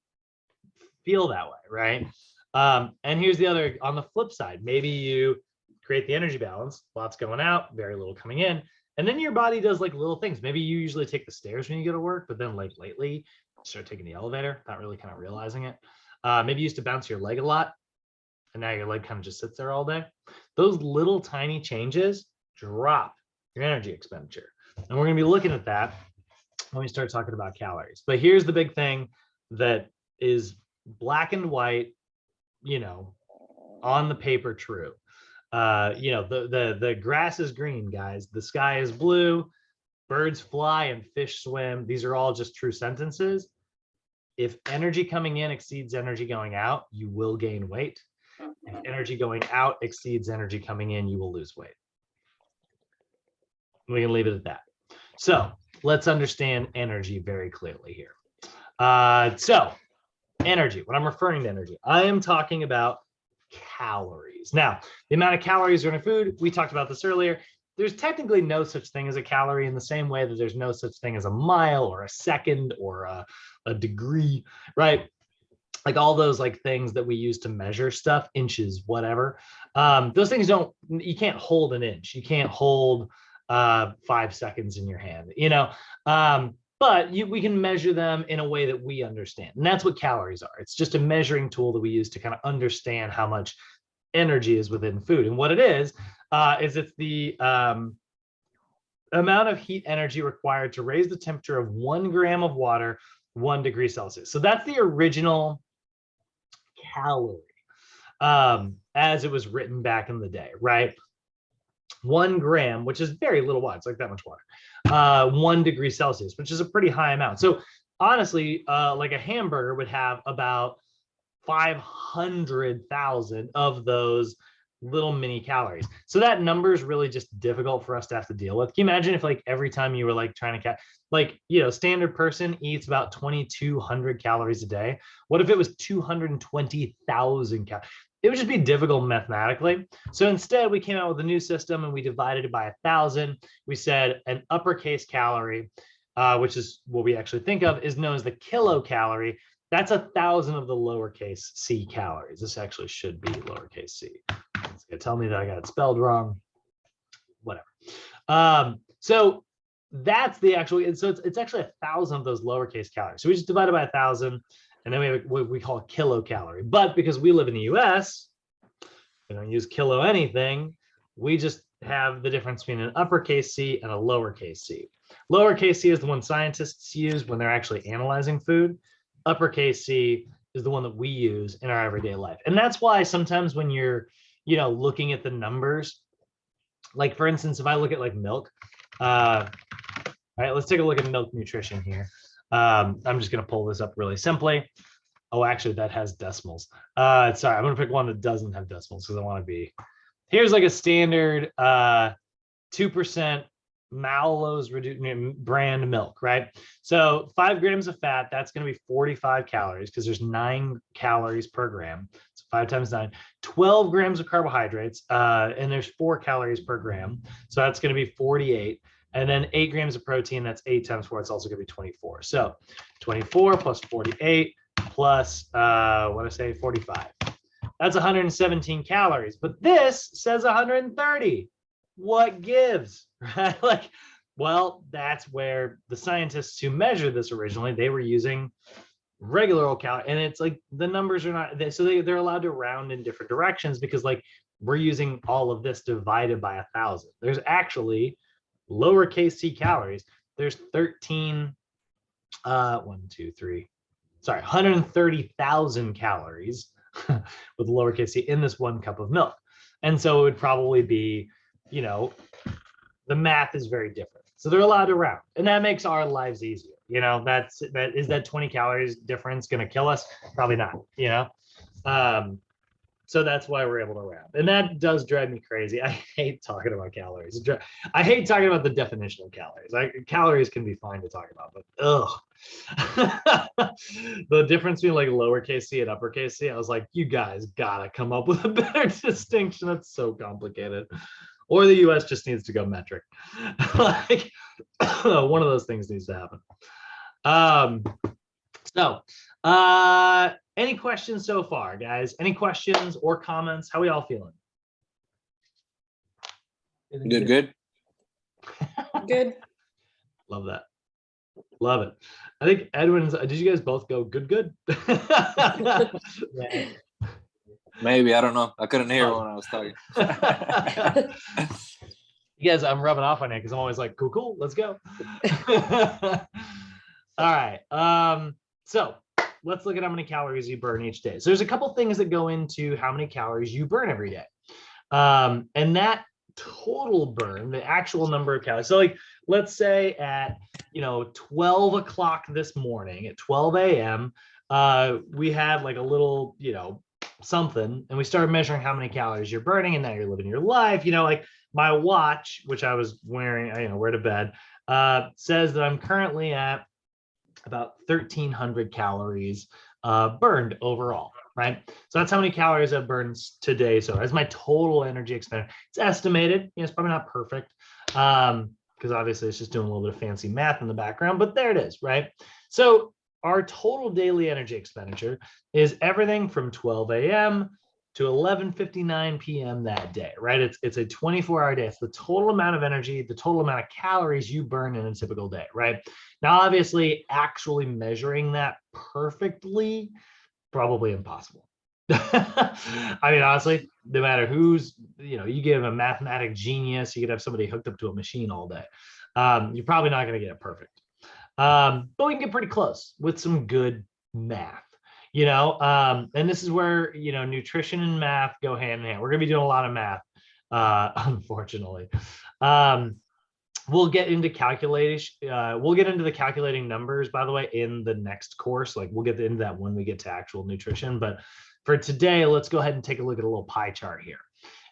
feel that way, right? And here's the other, on the flip side, maybe you create the energy balance, lots going out, very little coming in. And then your body does like little things. Maybe you usually take the stairs when you go to work, but then like lately you start taking the elevator, not really kind of realizing it. Maybe you used to bounce your leg a lot and now your leg kind of just sits there all day. Those little tiny changes drop your energy expenditure. And we're going to be looking at that when we start talking about calories. But here's the big thing that is black and white, you know, on the paper true. You know, the grass is green, guys. The sky is blue. Birds fly and fish swim. These are all just true sentences. If energy coming in exceeds energy going out, you will gain weight. If energy going out exceeds energy coming in, you will lose weight. We can leave it at that. So let's understand energy very clearly here. So energy, when I'm referring to energy, I am talking about calories. Now, the amount of calories in a food, we talked about this earlier. There's technically no such thing as a calorie in the same way that there's no such thing as a mile or a second or a degree, right? Like all those like things that we use to measure stuff, inches, whatever. Those things you can't hold an inch. You can't hold 5 seconds in your hand, you know? But we can measure them in a way that we understand. And that's what calories are. It's just a measuring tool that we use to kind of understand how much energy is within food. And what it is it's the amount of heat energy required to raise the temperature of 1 gram of water 1 degree Celsius. So that's the original calorie as it was written back in the day, right? 1 gram, which is very little water. It's like that much water. 1 degree Celsius, which is a pretty high amount. So honestly, like a hamburger would have about 500,000 of those little mini calories. So that number is really just difficult for us to have to deal with. Can you imagine if like every time you were like trying to like, you know, standard person eats about 2,200 calories a day. What if it was 220,000 calories? It would just be difficult mathematically. So instead we came out with a new system and we divided it by 1,000. We said an uppercase calorie, which is what we actually think of, is known as the kilocalorie. That's 1,000 of the lowercase c calories. This actually should be lowercase c. It's gonna tell me that I got it spelled wrong. Whatever. So that's the actual. So it's actually 1,000 of those lowercase calories. So we just divide it by 1,000, and then we have what we call a kilocalorie. But because we live in the U.S., we don't use kilo anything. We just have the difference between an uppercase c and a lowercase c. Lowercase c is the one scientists use when they're actually analyzing food. Uppercase c is the one that we use in our everyday life. And that's why sometimes when you're, you know, looking at the numbers, like for instance, if I look at like milk, all right, let's take a look at milk nutrition here. I'm just going to pull this up really simply. Oh, actually that has decimals. Sorry, I'm going to pick one that doesn't have decimals because I want to be, here's like a standard 2% Mallows brand milk, right? So 5 grams of fat, that's going to be 45 calories because there's 9 calories per gram. So 5 times 9, 12 grams of carbohydrates, and there's 4 calories per gram. So that's going to be 48. And then 8 grams of protein, that's 8 times 4. It's also going to be 24. So 24 plus 48 plus, what did I say, 45. That's 117 calories. But this says 130. What gives, right? Like Well, that's where the scientists who measured this originally, they were using regular old calorie, and it's like the numbers are not, so they're allowed to round in different directions because like we're using all of this divided by 1,000. There's actually lowercase c calories. There's 130,000 calories with lowercase c in this 1 cup of milk. And so it would probably be, the math is very different. So they're allowed to round, and that makes our lives easier. Is that 20 calories difference going to kill us? Probably not, so that's why we're able to round. And that does drive me crazy. I hate talking about calories. I hate talking about the definition of calories. Calories can be fine to talk about, but the difference between like lowercase c and uppercase c, I was like, you guys gotta come up with a better distinction. That's so complicated. Or the US just needs to go metric. Like one of those things needs to happen. Any questions so far, guys? Any questions or comments? How are we all feeling? Good. Good. Love that. Love it. I think Edwin's, did you guys both go good? Yeah. Maybe, I don't know. I couldn't hear when I was talking. You guys, I'm rubbing off on it because I'm always like, cool, let's go. All right. So let's look at how many calories you burn each day. So there's a couple things that go into how many calories you burn every day. And that total burn, the actual number of calories. So like, let's say at, 12 o'clock this morning, at 12 a.m., we had like a little, something, and we started measuring how many calories you're burning, and now you're living your life. Like my watch, which I was wearing, wear to bed, says that I'm currently at about 1,300 calories burned overall, right? So that's how many calories I've burned today. So that's my total energy expenditure. It's estimated. It's probably not perfect because obviously it's just doing a little bit of fancy math in the background, but there it is, right? So our total daily energy expenditure is everything from 12 a.m. to 11:59 p.m. that day, right? It's a 24-hour day. It's the total amount of energy, the total amount of calories you burn in a typical day, right? Now, obviously, actually measuring that perfectly, probably impossible. I mean, honestly, no matter who's, you give a mathematic genius, you could have somebody hooked up to a machine all day. You're probably not going to get it perfect. But we can get pretty close with some good math, and this is where, nutrition and math go hand in hand. We're going to be doing a lot of math, unfortunately. We'll get into calculation. We'll get into the calculating numbers, by the way, in the next course. Like we'll get into that when we get to actual nutrition. But for today, let's go ahead and take a look at a little pie chart here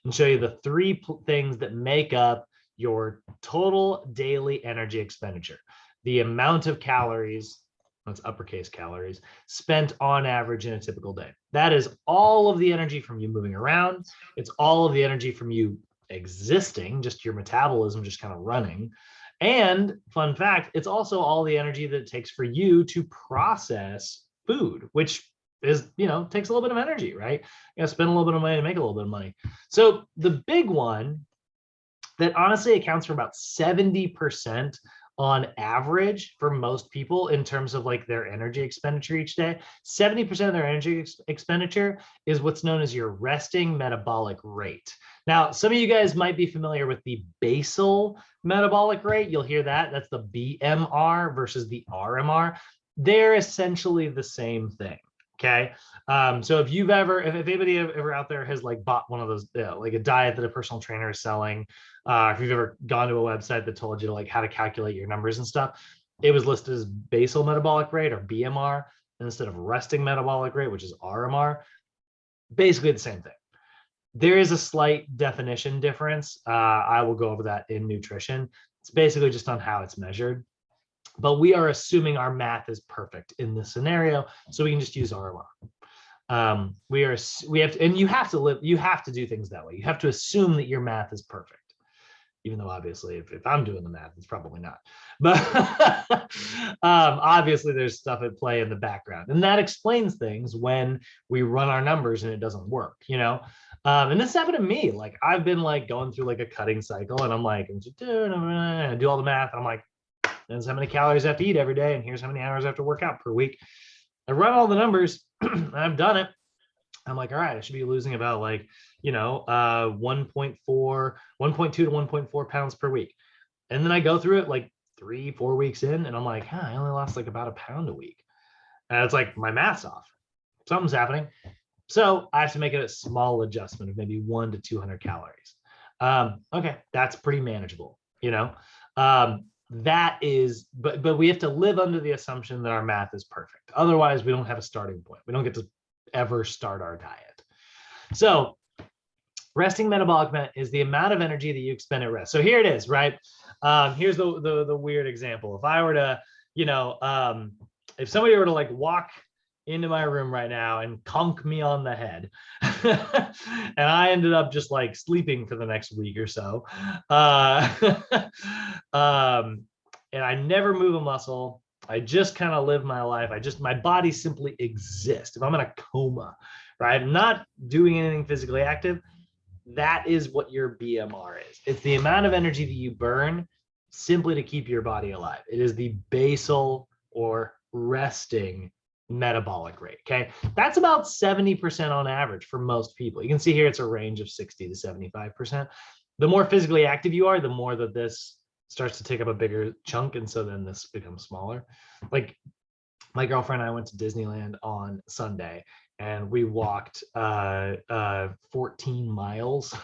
and show you the three things that make up your total daily energy expenditure. The amount of calories, that's uppercase calories, spent on average in a typical day. That is all of the energy from you moving around. It's all of the energy from you existing, just your metabolism just kind of running. And fun fact, it's also all the energy that it takes for you to process food, which is, takes a little bit of energy, right? You gotta spend a little bit of money to make a little bit of money. So the big one that honestly accounts for about 70% on average for most people in terms of like their energy expenditure each day. 70% of their energy expenditure is what's known as your resting metabolic rate. Now, some of you guys might be familiar with the basal metabolic rate. You'll hear that. That's the BMR versus the RMR. They're essentially the same thing. Okay. So if anybody ever out there has like bought one of those, like a diet that a personal trainer is selling, if you've ever gone to a website that told you like how to calculate your numbers and stuff, it was listed as basal metabolic rate or BMR instead of resting metabolic rate, which is RMR. Basically the same thing. There is a slight definition difference. I will go over that in nutrition. It's basically just on how it's measured. But we are assuming our math is perfect in this scenario, so we can just use RMR. We have to, and you have to do things that way. You have to assume that your math is perfect. even though obviously if I'm doing the math, it's probably not. But obviously there's stuff at play in the background, and that explains things when we run our numbers and it doesn't work, you know? And this happened to me. Like I've been like going through like a cutting cycle, and I'm like, I do all the math. And I'm like, that's how many calories I have to eat every day, and here's how many hours I have to work out per week. I run all the numbers, and I've done it. I'm like, all right, I should be losing about like, 1.2 to 1.4 pounds per week. And then I go through it like 3-4 weeks in, and I'm like, I only lost like about a pound a week. And it's like, my math's off. Something's happening. So I have to make it a small adjustment of maybe 1 to 200 calories. Okay, that's pretty manageable, that is, but we have to live under the assumption that our math is perfect. Otherwise, we don't have a starting point. We don't get to ever start our diet. So resting metabolic is the amount of energy that you expend at rest. So here it is, right? Here's the weird example. If I were to, if somebody were to like walk into my room right now and conk me on the head, and I ended up just like sleeping for the next week or so, and I never move a muscle. I just kind of live my life. My body simply exists. If I'm in a coma, right? I'm not doing anything physically active. That is what your BMR is. It's the amount of energy that you burn simply to keep your body alive. It is the basal or resting metabolic rate. Okay. That's about 70% on average for most people. You can see here it's a range of 60 to 75%. The more physically active you are, the more that this starts to take up a bigger chunk, and so then this becomes smaller. Like my girlfriend and I went to Disneyland on Sunday, and we walked 14 miles.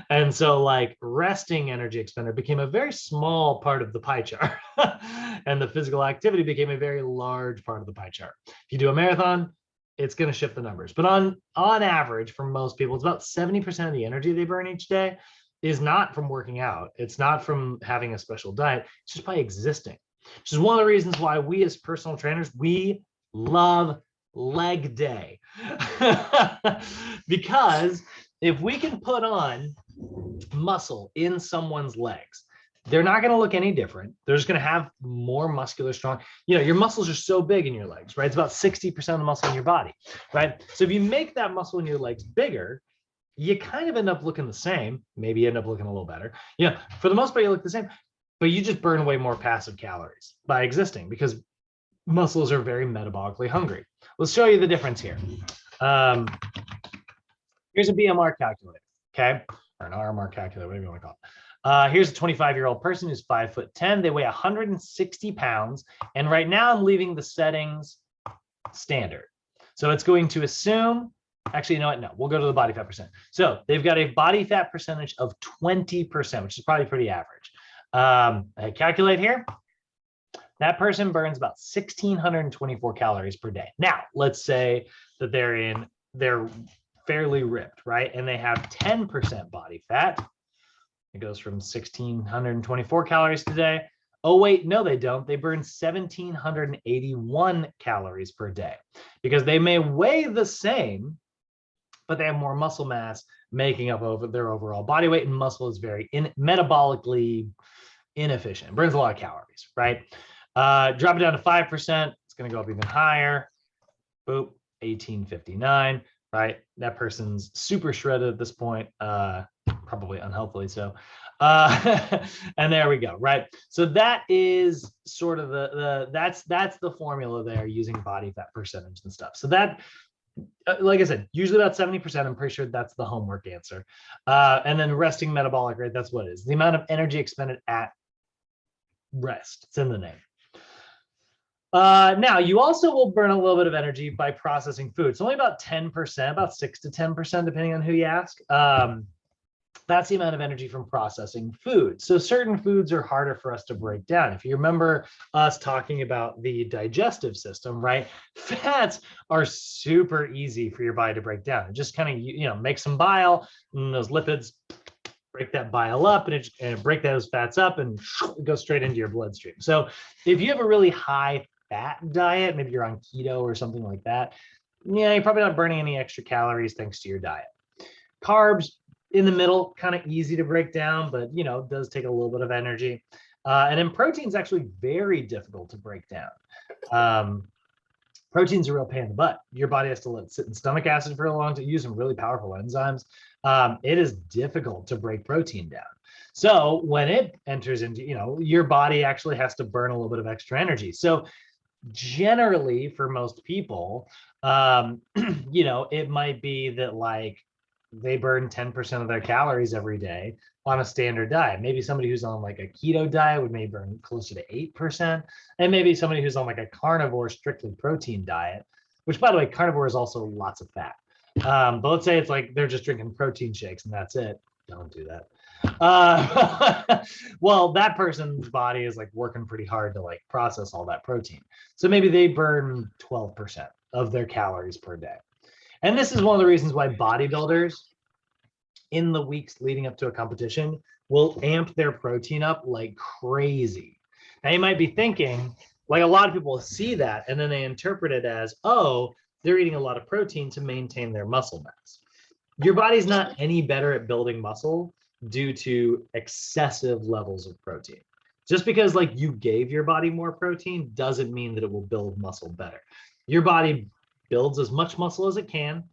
And so like resting energy expenditure became a very small part of the pie chart, and the physical activity became a very large part of the pie chart. If you do a marathon, it's going to shift the numbers, but on average for most people, it's about 70% of the energy they burn each day is not from working out. It's not from having a special diet. It's just by existing, which is one of the reasons why we as personal trainers, we love leg day. Because if we can put on muscle in someone's legs, they're not going to look any different. They're just going to have more muscular strong. Your muscles are so big in your legs, right? It's about 60% of the muscle in your body, right? So if you make that muscle in your legs bigger, you kind of end up looking the same. Maybe you end up looking a little better. For the most part, you look the same, but you just burn way more passive calories by existing, because muscles are very metabolically hungry. Let's show you the difference here. Here's a BMR calculator, okay? Or an RMR calculator, whatever you want to call it. Here's a 25-year-old person who's 5'10". They weigh 160 pounds. And right now I'm leaving the settings standard. So it's going to assume, actually, you know what? No, we'll go to the body fat percent. So they've got a body fat percentage of 20%, which is probably pretty average. I calculate here. That person burns about 1,624 calories per day. Now, let's say that they're fairly ripped, right? And they have 10% body fat. It goes from 1,624 calories today. Oh, wait, no, they don't. They burn 1,781 calories per day, because they may weigh the same, but they have more muscle mass making up over their overall body weight, and muscle is very metabolically inefficient. It burns a lot of calories, right? Drop it down to 5%. It's going to go up even higher. Boop, 1,859, right? That person's super shredded at this point, probably unhealthily so. And there we go, right? So that is sort of that's the formula there, using body fat percentage and stuff. So that, like I said, usually about 70%. I'm pretty sure that's the homework answer. And then resting metabolic rate, that's what it is. The amount of energy expended at rest. It's in the name. Now, you also will burn a little bit of energy by processing food. It's only about 10%, about 6 to 10%, depending on who you ask. That's the amount of energy from processing food. So certain foods are harder for us to break down. If you remember us talking about the digestive system, right? Fats are super easy for your body to break down. It just kind of, make some bile, and those lipids break that bile up, and it break those fats up and it goes straight into your bloodstream. So if you have a really high fat diet, maybe you're on keto or something like that, you're probably not burning any extra calories thanks to your diet. Carbs, in the middle, kind of easy to break down, but does take a little bit of energy. And then protein is actually very difficult to break down. Protein's a real pain in the butt. Your body has to let it sit in stomach acid for a long time. Use some really powerful enzymes. It is difficult to break protein down. So when it enters into, your body actually has to burn a little bit of extra energy. So generally for most people, it might be that like they burn 10% of their calories every day on a standard diet. Maybe somebody who's on like a keto diet would maybe burn closer to 8%. And maybe somebody who's on like a carnivore, strictly protein diet, which by the way, carnivore is also lots of fat. But let's say it's like they're just drinking protein shakes and that's it. Don't do that. Well, that person's body is like working pretty hard to like process all that protein. So maybe they burn 12% of their calories per day. And this is one of the reasons why bodybuilders in the weeks leading up to a competition will amp their protein up like crazy. Now you might be thinking, like a lot of people see that and then they interpret it as, oh, they're eating a lot of protein to maintain their muscle mass. Your body's not any better at building muscle due to excessive levels of protein. Just because like you gave your body more protein doesn't mean that it will build muscle better. Your body builds as much muscle as it can,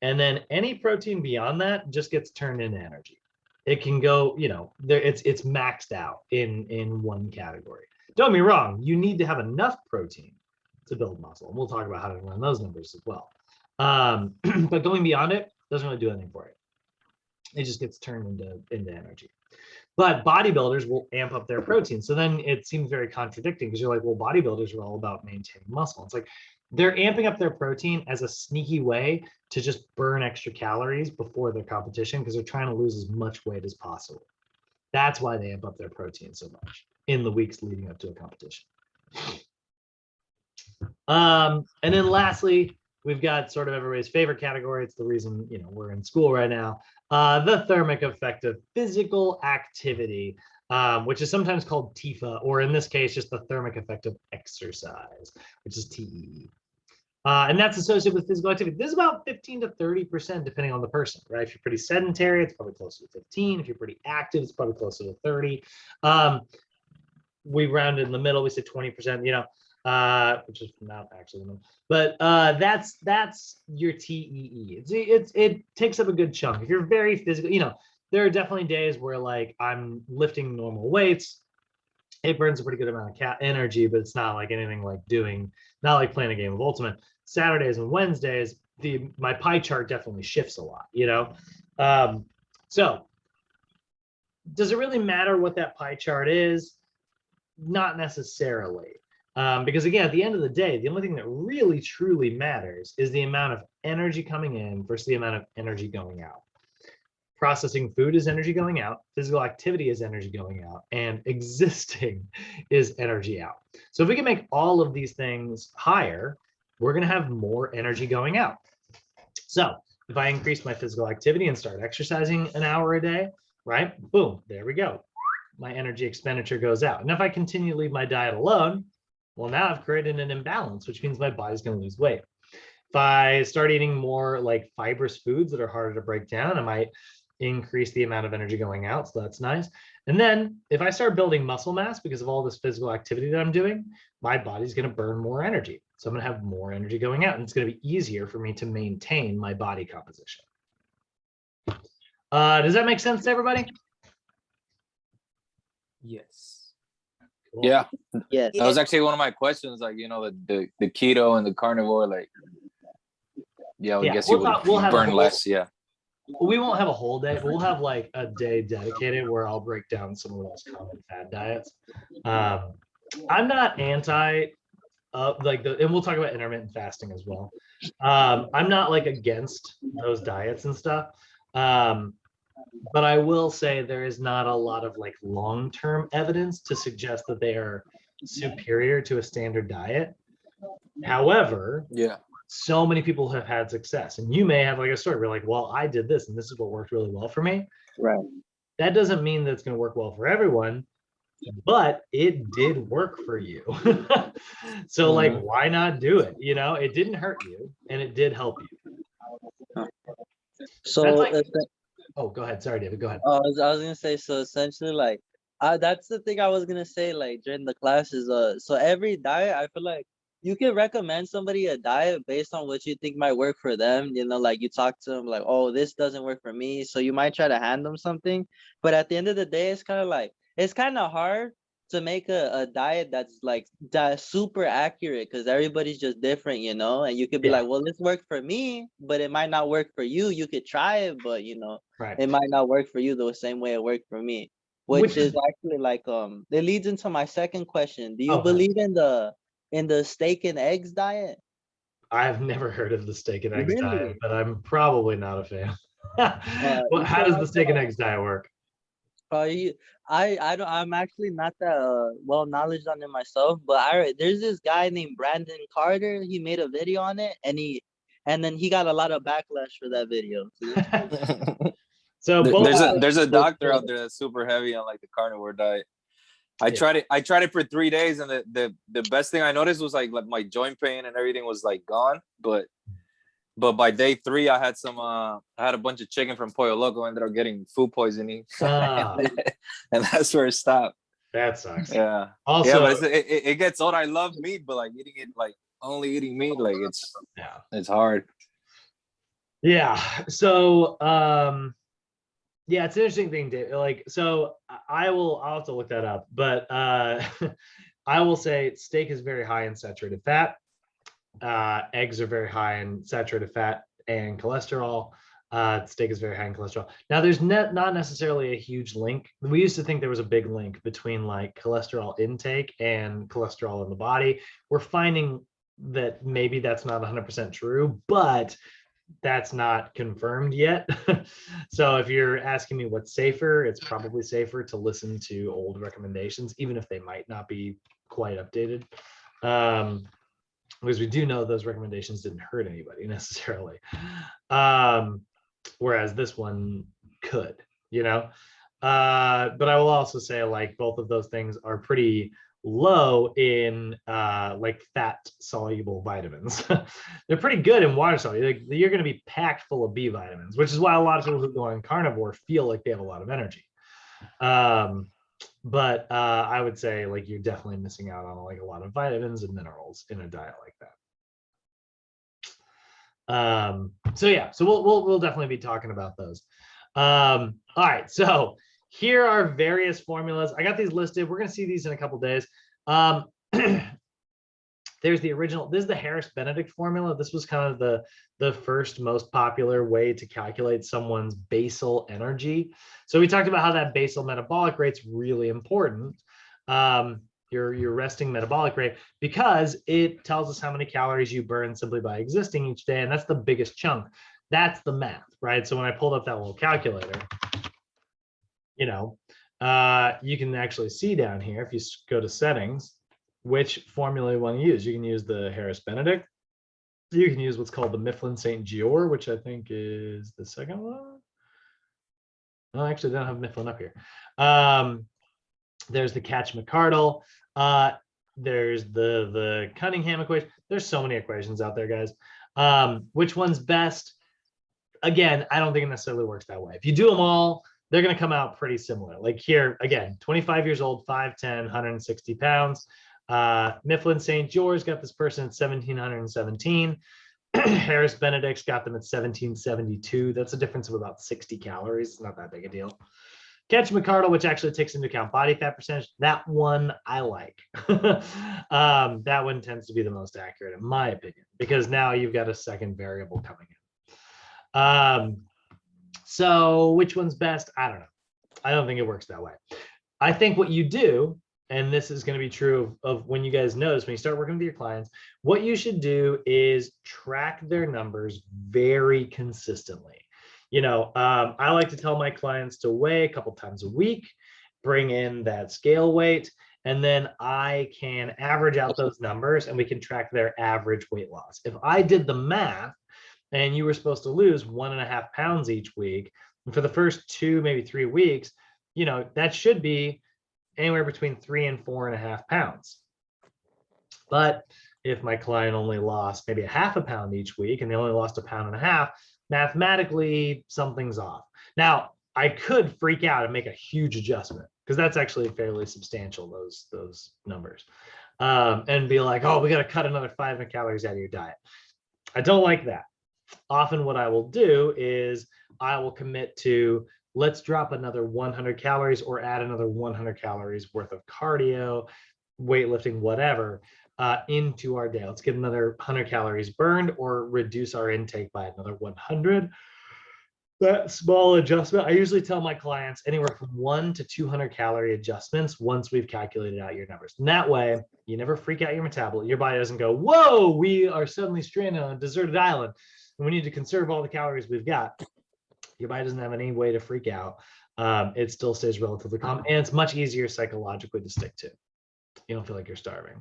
and then any protein beyond that just gets turned into energy. It can go, it's maxed out in one category. Don't get me wrong, you need to have enough protein to build muscle. And we'll talk about how to run those numbers as well. But going beyond it doesn't really do anything for it. It just gets turned into energy. But bodybuilders will amp up their protein. So then it seems very contradicting because you're like, well, bodybuilders are all about maintaining muscle. It's like they're amping up their protein as a sneaky way to just burn extra calories before their competition because they're trying to lose as much weight as possible. That's why they amp up their protein so much in the weeks leading up to a competition. And then lastly, we've got sort of everybody's favorite category. It's the reason, we're in school right now. The thermic effect of physical activity, which is sometimes called TIFA, or in this case, just the thermic effect of exercise, which is TEE. And that's associated with physical activity. This is about 15 to 30%, depending on the person, right? If you're pretty sedentary, it's probably closer to 15. If you're pretty active, it's probably closer to 30. We rounded in the middle, we said 20%, which is not actually the middle. But that's your TEE. It takes up a good chunk. If you're very physical, there are definitely days where like I'm lifting normal weights. It burns a pretty good amount of energy, but it's not like anything like not like playing a game of Ultimate. Saturdays and Wednesdays, my pie chart definitely shifts a lot, So does it really matter what that pie chart is? Not necessarily. Because again, at the end of the day, the only thing that really truly matters is the amount of energy coming in versus the amount of energy going out. Processing food is energy going out, physical activity is energy going out, and existing is energy out. So if we can make all of these things higher, we're going to have more energy going out. So if I increase my physical activity and start exercising an hour a day, right? Boom, there we go. My energy expenditure goes out. And if I continue to leave my diet alone, well, now I've created an imbalance, which means my body's going to lose weight. If I start eating more like fibrous foods that are harder to break down, I might increase the amount of energy going out. So that's nice. And then if I start building muscle mass because of all this physical activity that I'm doing, my body's going to burn more energy. So I'm going to have more energy going out, and it's going to be easier for me to maintain my body composition. Does that make sense to everybody? Yes. Cool. Yeah. Yes. That was actually one of my questions, like, the keto and the carnivore, like, I would guess you would burn less. Yeah. We won't have a whole day, but we'll have like a day dedicated where I'll break down some of the most common fad diets. I'm not anti and we'll talk about intermittent fasting as well. I'm not like against those diets and stuff. But I will say there is not a lot of like long-term evidence to suggest that they are superior to a standard diet. However, so many people have had success, and you may have like a story where like, well, I did this and this is what worked really well for me. Right. That doesn't mean that it's going to work well for everyone, but it did work for you. So like, why not do it? It didn't hurt you and it did help you. So That's like, Oh, go ahead. Sorry, David. Go ahead. I was gonna say, so essentially, like, that's the thing I was gonna say, like, during the classes. So every diet, I feel like you can recommend somebody a diet based on what you think might work for them. You know, like you talk to them, like, oh, this doesn't work for me, so you might try to hand them something. But at the end of the day, it's kind of like it's kind of hard to make a diet that's like that super accurate because everybody's just different, you know. And you could be Yeah. like, well, this worked for me, but it might not work for you. You could try it, but you know. Right. It might not work for you the same way it worked for me, Which which is- is actually like it leads into my second question. Do you Okay. believe in the steak and eggs diet? I've never heard of the steak and eggs diet, Really? but I'm probably not a fan. Well, how does the steak and eggs diet work? I don't, I'm actually not that well knowledge on it myself, but there's this guy named Brandon Carter. He made a video on it, and then he got a lot of backlash for that video. So both There's a doctor out there that's super heavy on like the carnivore diet. I tried it for 3 days, and the best thing I noticed was like my joint pain and everything was like gone. But by day 3, I had a bunch of chicken from Pollo Loco. Ended up getting food poisoning, and that's where it stopped. That sucks. Yeah. Also, yeah, but it gets old. I love meat, but like eating it, like only eating meat, like it's hard. Yeah. So yeah, it's an interesting thing, Dave. Like, so I'll have to look that up, but I will say steak is very high in saturated fat. Eggs are very high in saturated fat and cholesterol. Steak is very high in cholesterol. Now, there's not necessarily a huge link. We used to think there was a big link between like cholesterol intake and cholesterol in the body. We're finding that maybe that's not 100% true, but that's not confirmed yet. So if you're asking me what's safer, it's probably safer to listen to old recommendations, even if they might not be quite updated. Because we do know those recommendations didn't hurt anybody necessarily. Whereas this one could, you know. But I will also say like both of those things are pretty low in like fat soluble vitamins. They're pretty good in water soluble. Like, you're going to be packed full of B vitamins, which is why a lot of people who go on carnivore feel like they have a lot of energy. But I would say like you're definitely missing out on like a lot of vitamins and minerals in a diet like that. So yeah, so we'll definitely be talking about those. All right, so here are various formulas. I got these listed. We're going to see these in a couple days. There's the original. This is the Harris-Benedict formula. This was kind of the first most popular way to calculate someone's basal energy. So we talked about how that basal metabolic rate's really important. Your resting metabolic rate, because it tells us how many calories you burn simply by existing each day, and that's the biggest chunk. That's the math, right? So when I pulled up that little calculator, you know, you can actually see down here, if you go to settings, which formula you want to use. You can use the Harris-Benedict. You can use what's called the Mifflin-St. Jeor, which I think is the second one. No, actually, they don't have Mifflin up here. There's the Catch-McCardle. There's the Cunningham equation. There's so many equations out there, guys. Which one's best? Again, I don't think it necessarily works that way. If you do them all, they're going to come out pretty similar. Like here, again, 25 years old, 5'10", 160 pounds. Mifflin-St. George got this person at 1,717. Harris-Benedict's got them at 1,772. That's a difference of about 60 calories. It's not that big a deal. Catch-McCardle, which actually takes into account body fat percentage, that one I like. That one tends to be the most accurate, in my opinion, because now you've got a second variable coming in. So which one's best? I don't know. I don't think it works that way. I think what you do, and this is going to be true of when you guys notice, when you start working with your clients, what you should do is track their numbers very consistently. You know, I like to tell my clients to weigh a couple times a week, bring in that scale weight, and then I can average out those numbers and we can track their average weight loss. If I did the math and you were supposed to lose 1.5 pounds each week, and for the first 2, maybe 3 weeks, you know, that should be anywhere between 3 and 4.5 pounds. But if my client only lost maybe 0.5 pound each week and they only lost 1.5 pounds, mathematically something's off. Now, I could freak out and make a huge adjustment because that's actually fairly substantial, those numbers, and be like, oh, we got to cut another 500 calories out of your diet. I don't like that. Often what I will do is I will commit to, let's drop another 100 calories or add another 100 calories worth of cardio, weightlifting, whatever, into our day. Let's get another 100 calories burned or reduce our intake by another 100. That small adjustment, I usually tell my clients anywhere from 1 to 200 calorie adjustments once we've calculated out your numbers. And that way, you never freak out your metabolism. Your body doesn't go, whoa, we are suddenly stranded on a deserted island and we need to conserve all the calories we've got. Your body doesn't have any way to freak out. It still stays relatively calm, and it's much easier psychologically to stick to. You don't feel like you're starving.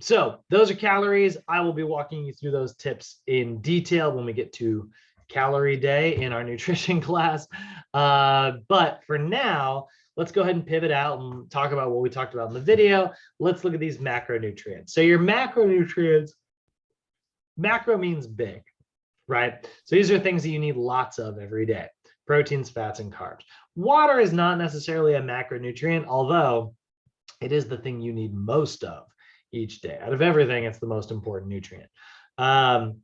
So those are calories. I will be walking you through those tips in detail when we get to calorie day in our nutrition class. But for now, let's go ahead and pivot out and talk about what we talked about in the video. Let's look at these macronutrients. So your macronutrients, macro means big, right? So these are things that you need lots of every day: proteins, fats, and carbs. Water is not necessarily a macronutrient, although it is the thing you need most of each day. Out of everything, it's the most important nutrient.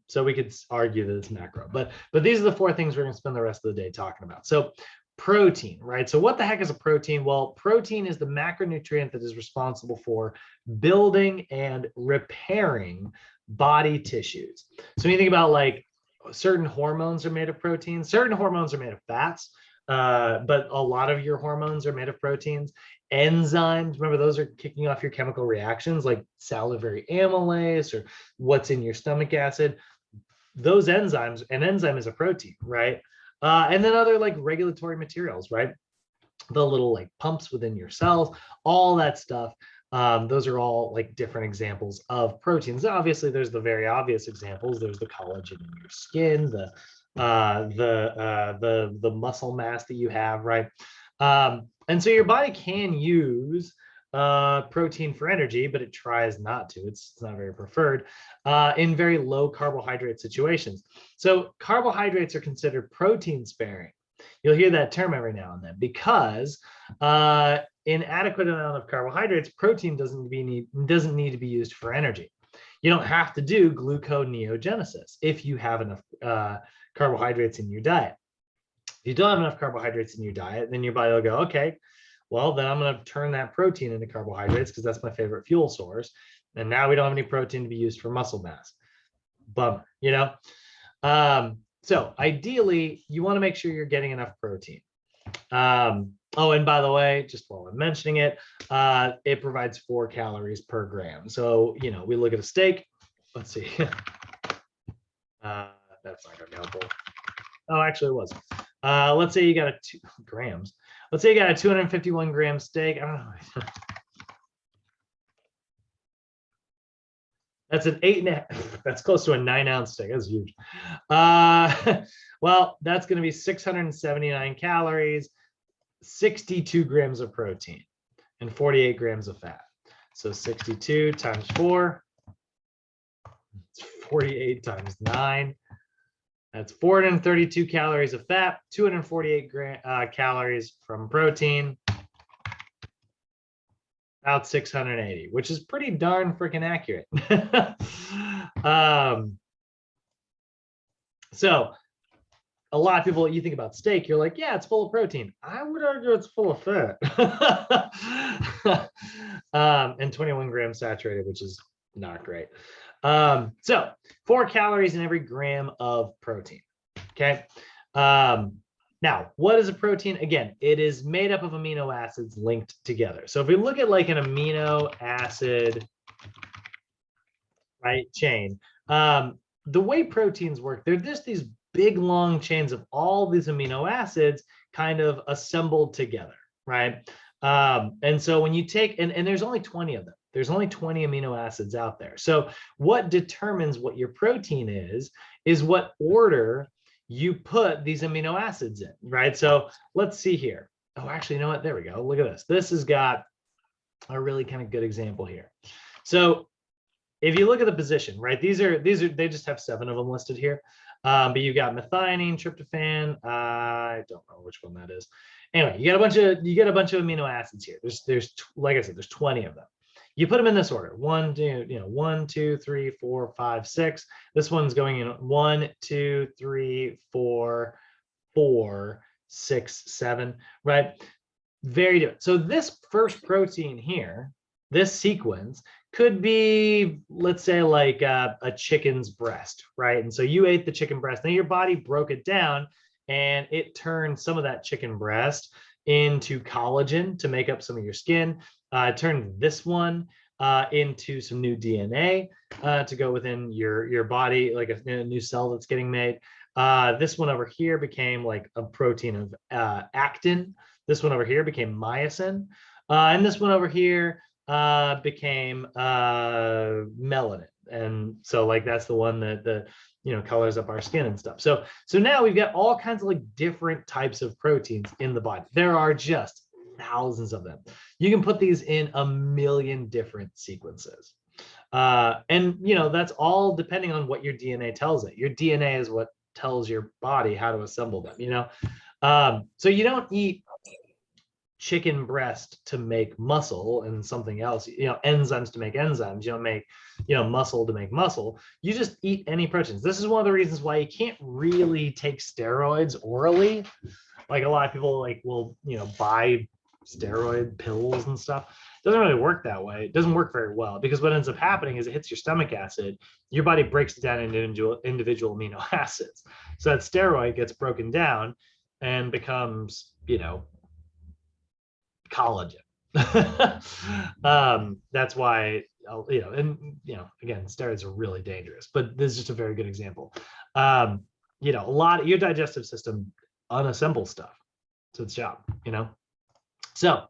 So we could argue that it's macro, but these are the 4 things we're going to spend the rest of the day talking about. So protein, right? So what the heck is a protein? Well, protein is the macronutrient that is responsible for building and repairing body tissues. So when you think about, like, certain hormones are made of proteins, certain hormones are made of fats, but a lot of your hormones are made of proteins. Enzymes, remember, those are kicking off your chemical reactions, like salivary amylase or what's in your stomach acid. Those enzymes, an enzyme is a protein, right? And then other, like, regulatory materials, right? The little, like, pumps within your cells, all that stuff. Those are all, like, different examples of proteins. Obviously, there's the very obvious examples. There's the collagen in your skin, the muscle mass that you have, right? And so your body can use protein for energy, but it tries not to. It's not very preferred in very low carbohydrate situations. So carbohydrates are considered protein sparing. You'll hear that term every now and then because in adequate amount of carbohydrates, protein doesn't need to be used for energy. You don't have to do gluconeogenesis if you have enough carbohydrates in your diet. If you don't have enough carbohydrates in your diet, then your body will go, okay, well, then I'm going to turn that protein into carbohydrates because that's my favorite fuel source. And now we don't have any protein to be used for muscle mass. Bummer, you know? So ideally, you want to make sure you're getting enough protein. Oh, and by the way, just while I'm mentioning it, it provides 4 calories per gram. So, you know, we look at a steak. Let's see. That's not going to be helpful. Oh, actually, it was. Let's say you got 2 grams. Let's say you got a 251 gram steak. I don't know. That's an 8.5. That's close to a 9-ounce steak. That's huge. Well, that's going to be 679 calories, 62 grams of protein, and 48 grams of fat. So 62 times 4, it's 48 times 9. That's 432 calories of fat, 248 calories from protein, about 680, which is pretty darn freaking accurate. So a lot of people, you think about steak, you're like, yeah, it's full of protein. I would argue it's full of fat. And 21 grams saturated, which is not great. So 4 calories in every gram of protein. Okay. Now, what is a protein? Again, it is made up of amino acids linked together. So if we look at, like, an amino acid, right, chain, the way proteins work, they're just these big long chains of all these amino acids kind of assembled together, right? And so when you take, and there's only 20 of them. There's only 20 amino acids out there. So what determines what your protein is what order you put these amino acids in, right? So let's see here. Oh, actually, you know what? There we go. Look at this. This has got a really kind of good example here. So if you look at the position, right, these are they just have 7 of them listed here. But you've got methionine, tryptophan. I don't know which one that is. Anyway, you get a bunch of amino acids here. There's like I said, there's 20 of them. You put them in this order: 1, 2, 3, 4, 5, 6. This one's going in 1, 2, 3, 4, 4, 6, 7. Right? Very different. So this first protein here, this sequence, could be, let's say, like a chicken's breast, right? And so you ate the chicken breast, then your body broke it down and it turned some of that chicken breast into collagen to make up some of your skin. It turned this one into some new DNA to go within your body, like a new cell that's getting made. This one over here became like a protein of actin. This one over here became myosin. And this one over here became melanin. And so like that's the one that colors up our skin and stuff. So now we've got all kinds of like different types of proteins in the body. There are just thousands of them. You can put these in a million different sequences. And that's all depending on what your DNA tells it. Your DNA is what tells your body how to assemble them, so you don't eat chicken breast to make muscle and something else, enzymes to make enzymes. You don't make, muscle to make muscle. You just eat any proteins. This is one of the reasons why you can't really take steroids orally. Like a lot of people will, buy steroid pills and stuff. It doesn't really work that way. It doesn't work very well because what ends up happening is it hits your stomach acid, your body breaks it down into individual amino acids. So that steroid gets broken down and becomes, collagen. That's why, again, steroids are really dangerous, but this is just a very good example. A lot of your digestive system unassembles stuff. So it's job, So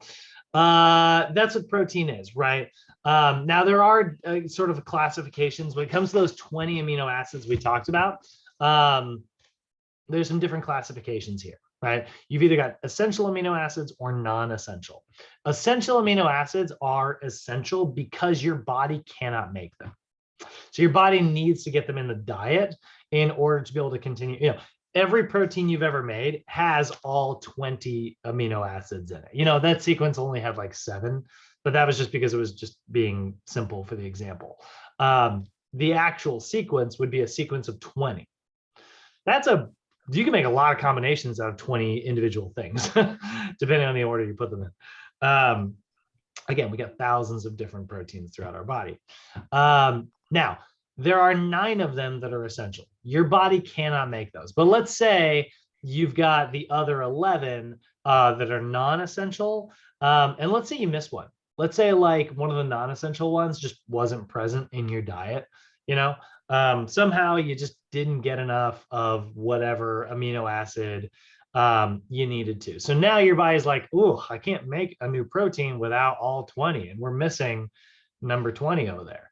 that's what protein is, right? Now there are sort of classifications when it comes to those 20 amino acids we talked about. There's some different classifications here, right? You've either got essential amino acids or non-essential. Essential amino acids are essential because your body cannot make them. So your body needs to get them in the diet in order to be able to continue. Every protein you've ever made has all 20 amino acids in it. That sequence only had like 7, but that was just because it was just being simple for the example. The actual sequence would be a sequence of 20. You can make a lot of combinations out of 20 individual things, depending on the order you put them in. Again, we got thousands of different proteins throughout our body. Now, there are 9 of them that are essential. Your body cannot make those. But let's say you've got the other 11 that are non-essential. And let's say you miss one. Let's say like one of the non-essential ones just wasn't present in your diet. Somehow you just didn't get enough of whatever amino acid you needed to. So now your body's like, oh, I can't make a new protein without all 20. And we're missing number 20 over there.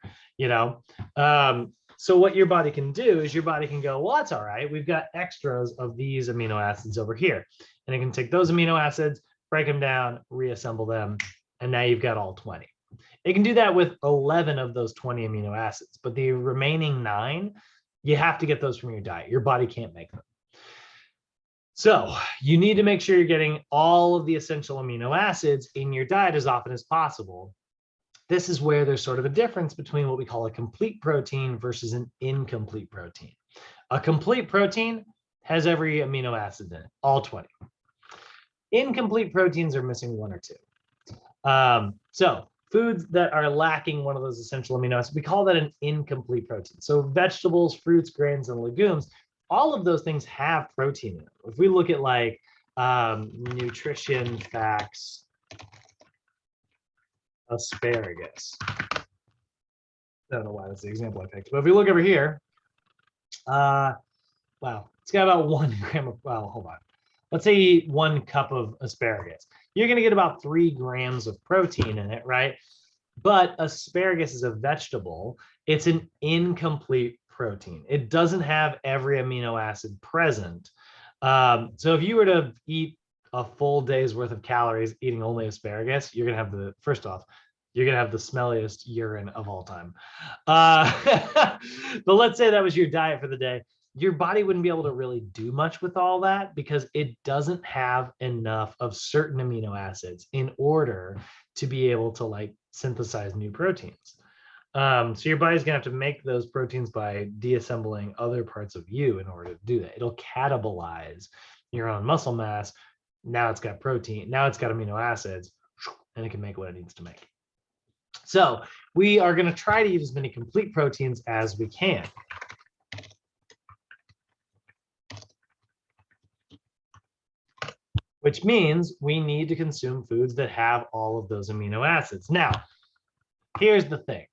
So what your body can do is your body can go, well, that's all right. We've got extras of these amino acids over here. And it can take those amino acids, break them down, reassemble them. And now you've got all 20. It can do that with 11 of those 20 amino acids, but the remaining 9, you have to get those from your diet. Your body can't make them. So you need to make sure you're getting all of the essential amino acids in your diet as often as possible. This is where there's sort of a difference between what we call a complete protein versus an incomplete protein. A complete protein has every amino acid in it, all 20. Incomplete proteins are missing 1 or 2. So foods that are lacking one of those essential amino acids, we call that an incomplete protein. So vegetables, fruits, grains, and legumes, all of those things have protein in them. If we look at like nutrition facts, asparagus. I don't know why that's the example I picked, but if we look over here, wow, it's got about 1 gram of, well, hold on. Let's say you eat 1 cup of asparagus. You're going to get about 3 grams of protein in it, right? But asparagus is a vegetable. It's an incomplete protein. It doesn't have every amino acid present. So if you were to eat a full day's worth of calories eating only asparagus, you're going to have first off, you're gonna have the smelliest urine of all time. But let's say that was your diet for the day. Your body wouldn't be able to really do much with all that because it doesn't have enough of certain amino acids in order to be able to like synthesize new proteins. So your body's gonna have to make those proteins by deassembling other parts of you in order to do that. It'll catabolize your own muscle mass. Now it's got protein, now it's got amino acids, and it can make what it needs to make. So we are gonna try to eat as many complete proteins as we can. Which means we need to consume foods that have all of those amino acids. Now, here's the thing.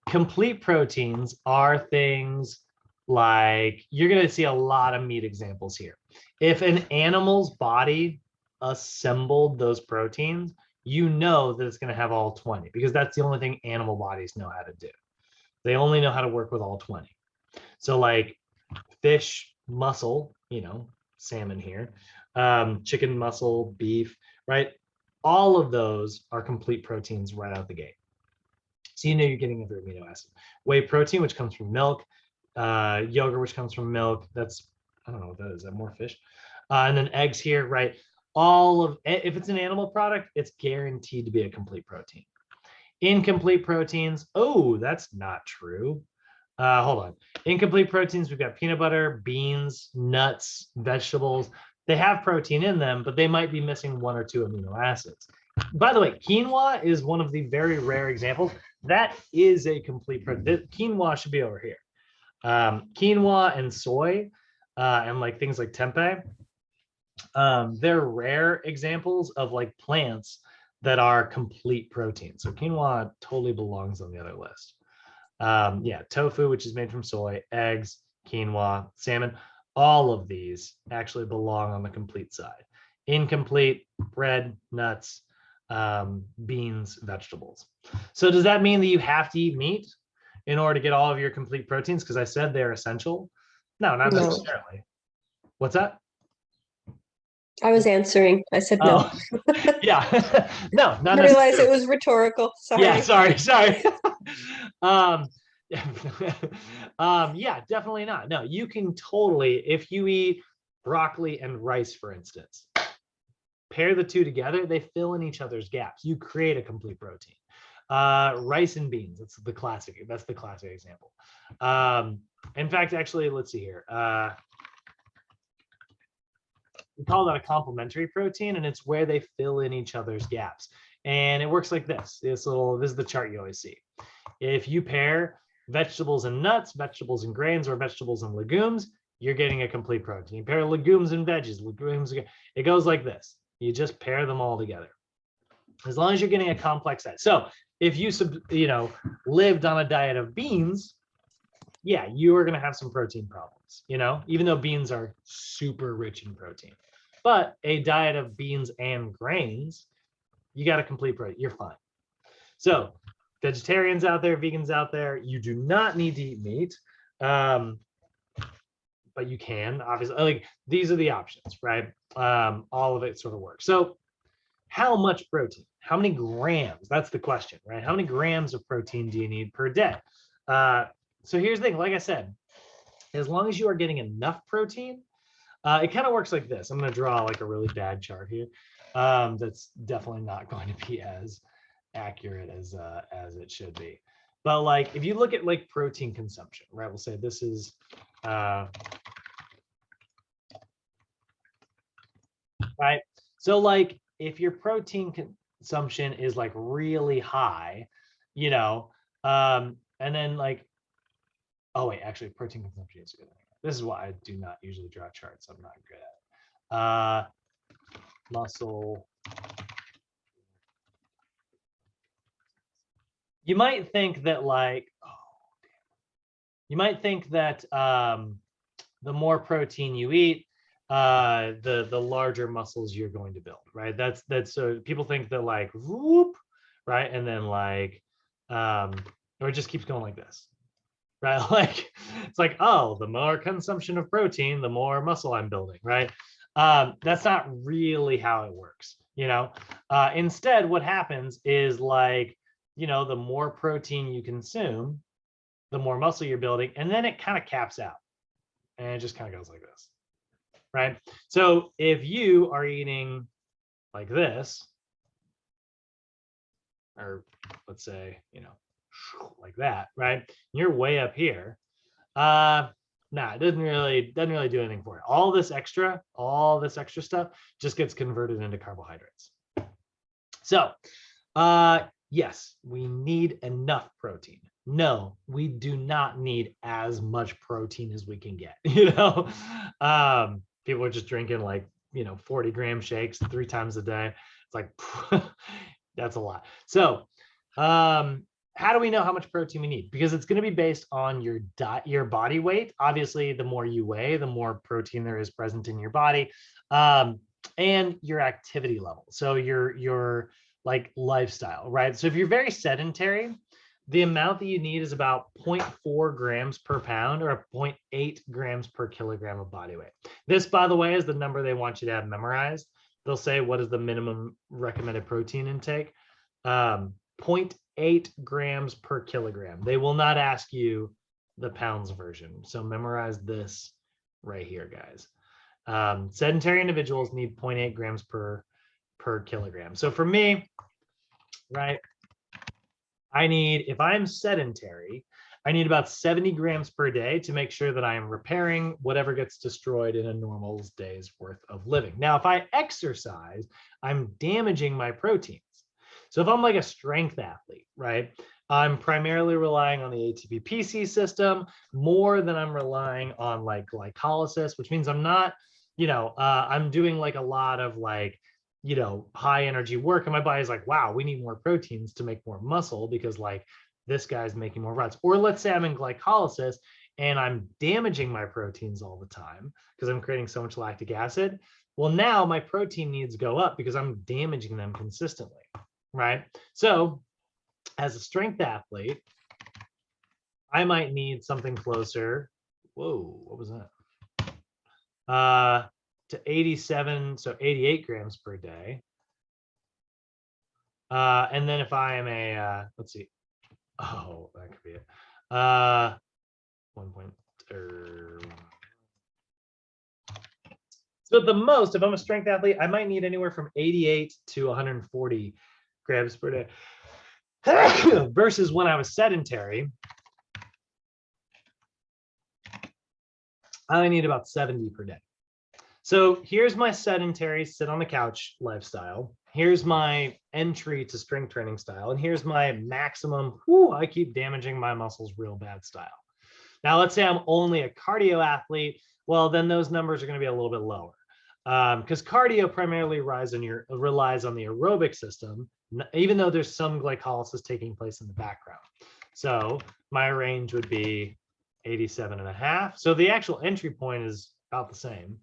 Complete proteins are things like, you're going to see a lot of meat examples here. If an animal's body assembled those proteins, you know that it's going to have all 20 because that's the only thing animal bodies know how to do. They only know how to work with all 20. So like fish muscle, you know, salmon here, chicken muscle, beef, right? All of those are complete proteins right out the gate. So you know you're getting every amino acid. Whey protein, which comes from milk, yogurt, which comes from milk. That's, I don't know what that is. Is that more fish? And then eggs here, right? All of, if it's an animal product, it's guaranteed to be a complete protein. Incomplete proteins, oh, that's not true. Hold on. Incomplete proteins, we've got peanut butter, beans, nuts, vegetables. They have protein in them, but they might be missing 1 or 2 amino acids. By the way, quinoa is one of the very rare examples. That is a complete protein. Quinoa should be over here. Quinoa and soy and like things like tempeh, they're rare examples of like plants that are complete protein. So quinoa totally belongs on the other list. Yeah, tofu, which is made from soy, eggs, quinoa, salmon, all of these actually belong on the complete side. Incomplete, bread, nuts, beans, vegetables. So does that mean that you have to eat meat in order to get all of your complete proteins? Because I said they're essential. No, not necessarily. What's that? I was answering. I said no. Oh, yeah. No, not I realized necessarily. it was rhetorical. Sorry. Yeah, sorry. Yeah, definitely not. No, you can totally, if you eat broccoli and rice, for instance, pair the two together, they fill in each other's gaps. You create a complete protein. Rice and beans, that's the classic example. In fact, actually, let's see here. We call that a complementary protein, and it's where they fill in each other's gaps. And it works like this. This is the chart you always see. If you pair vegetables and nuts, vegetables and grains, or vegetables and legumes, you're getting a complete protein. You pair legumes and veggies, it goes like this. You just pair them all together. As long as you're getting a complex diet. So if you lived on a diet of beans, yeah, you are going to have some protein problems, even though beans are super rich in protein. But a diet of beans and grains, you got a complete protein, you're fine. So vegetarians out there, vegans out there, you do not need to eat meat, but you can, obviously. Like, these are the options, right? All of it sort of works. So how much protein? How many grams? That's the question, right? How many grams of protein do you need per day? So here's the thing, like I said, as long as you are getting enough protein, it kind of works like this. I'm going to draw like a really bad chart here. That's definitely not going to be as accurate as it should be. But like, if you look at like protein consumption, right? We'll say this is, right? So like, if your protein consumption is like really high, and then like, oh wait, actually protein consumption is good. This is why I do not usually draw charts. I'm not good at it. Muscle. You might think that like, the more protein you eat, the larger muscles you're going to build, right? That's so people think that like whoop, right? And then like, or it just keeps going like this, right? Like, it's like, oh, the more consumption of protein, the more muscle I'm building, right? That's not really how it works, Instead, what happens is like, you know, the more protein you consume, the more muscle you're building, and then it kind of caps out. And it just kind of goes like this, right? So if you are eating like this, or let's say, you know, like that, right? You're way up here. Nah, it doesn't really do anything for it. All this extra stuff just gets converted into carbohydrates. So, yes, we need enough protein. No, we do not need as much protein as we can get. You know, people are just drinking like, you know, 40-gram shakes 3 times a day. It's like that's a lot. So, how do we know how much protein we need? Because it's going to be based on your body weight. Obviously, the more you weigh, the more protein there is present in your body, and your activity level. So your like lifestyle, right? So if you're very sedentary, the amount that you need is about 0.4 grams per pound or 0.8 grams per kilogram of body weight. This, by the way, is the number they want you to have memorized. They'll say, what is the minimum recommended protein intake? 0.8 grams per kilogram. They will not ask you the pounds version. So memorize this right here, guys. Sedentary individuals need 0.8 grams per kilogram. So for me, right, I need, if I'm sedentary, I need about 70 grams per day to make sure that I am repairing whatever gets destroyed in a normal day's worth of living. Now, if I exercise, I'm damaging my proteins. So if I'm like a strength athlete, right, I'm primarily relying on the ATP-PC system more than I'm relying on like glycolysis, which means I'm not, you know, I'm doing like a lot of like, you know, high energy work, and my body's like, wow, we need more proteins to make more muscle because like this guy's making more runs. Or let's say I'm in glycolysis and I'm damaging my proteins all the time because I'm creating so much lactic acid. Well, now my protein needs go up because I'm damaging them consistently, right? So as a strength athlete, I might need something closer. Whoa, what was that? To 87, so 88 grams per day. And then if I am a, let's see, oh, that could be it. 1 point. So at the most, if I'm a strength athlete, I might need anywhere from 88 to 140 grams per day. Versus when I was sedentary, I only need about 70 per day. So here's my sedentary sit on the couch lifestyle. Here's my entry to strength training style. And here's my maximum, I keep damaging my muscles real bad style. Now, let's say I'm only a cardio athlete. Well, then those numbers are going to be a little bit lower because cardio primarily relies on the aerobic system, even though there's some glycolysis taking place in the background. So my range would be 87.5. So the actual entry point is about the same.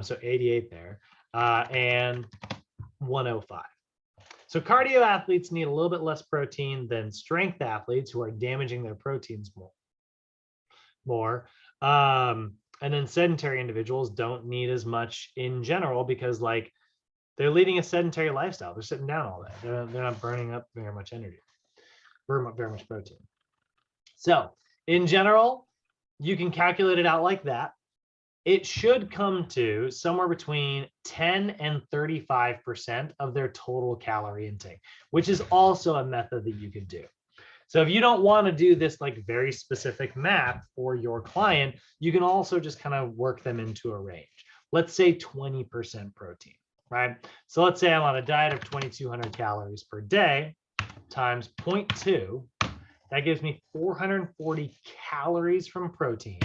So 88 there and 105. So cardio athletes need a little bit less protein than strength athletes who are damaging their proteins more. And then sedentary individuals don't need as much in general because like they're leading a sedentary lifestyle. They're sitting down all day. They're not burning up very much energy, very much protein. So in general, you can calculate it out like that. It should come to somewhere between 10 and 35% of their total calorie intake, which is also a method that you could do. So if you don't want to do this like very specific math for your client, you can also just kind of work them into a range. Let's say 20% protein, right? So let's say I'm on a diet of 2,200 calories per day times 0.2. That gives me 440 calories from protein.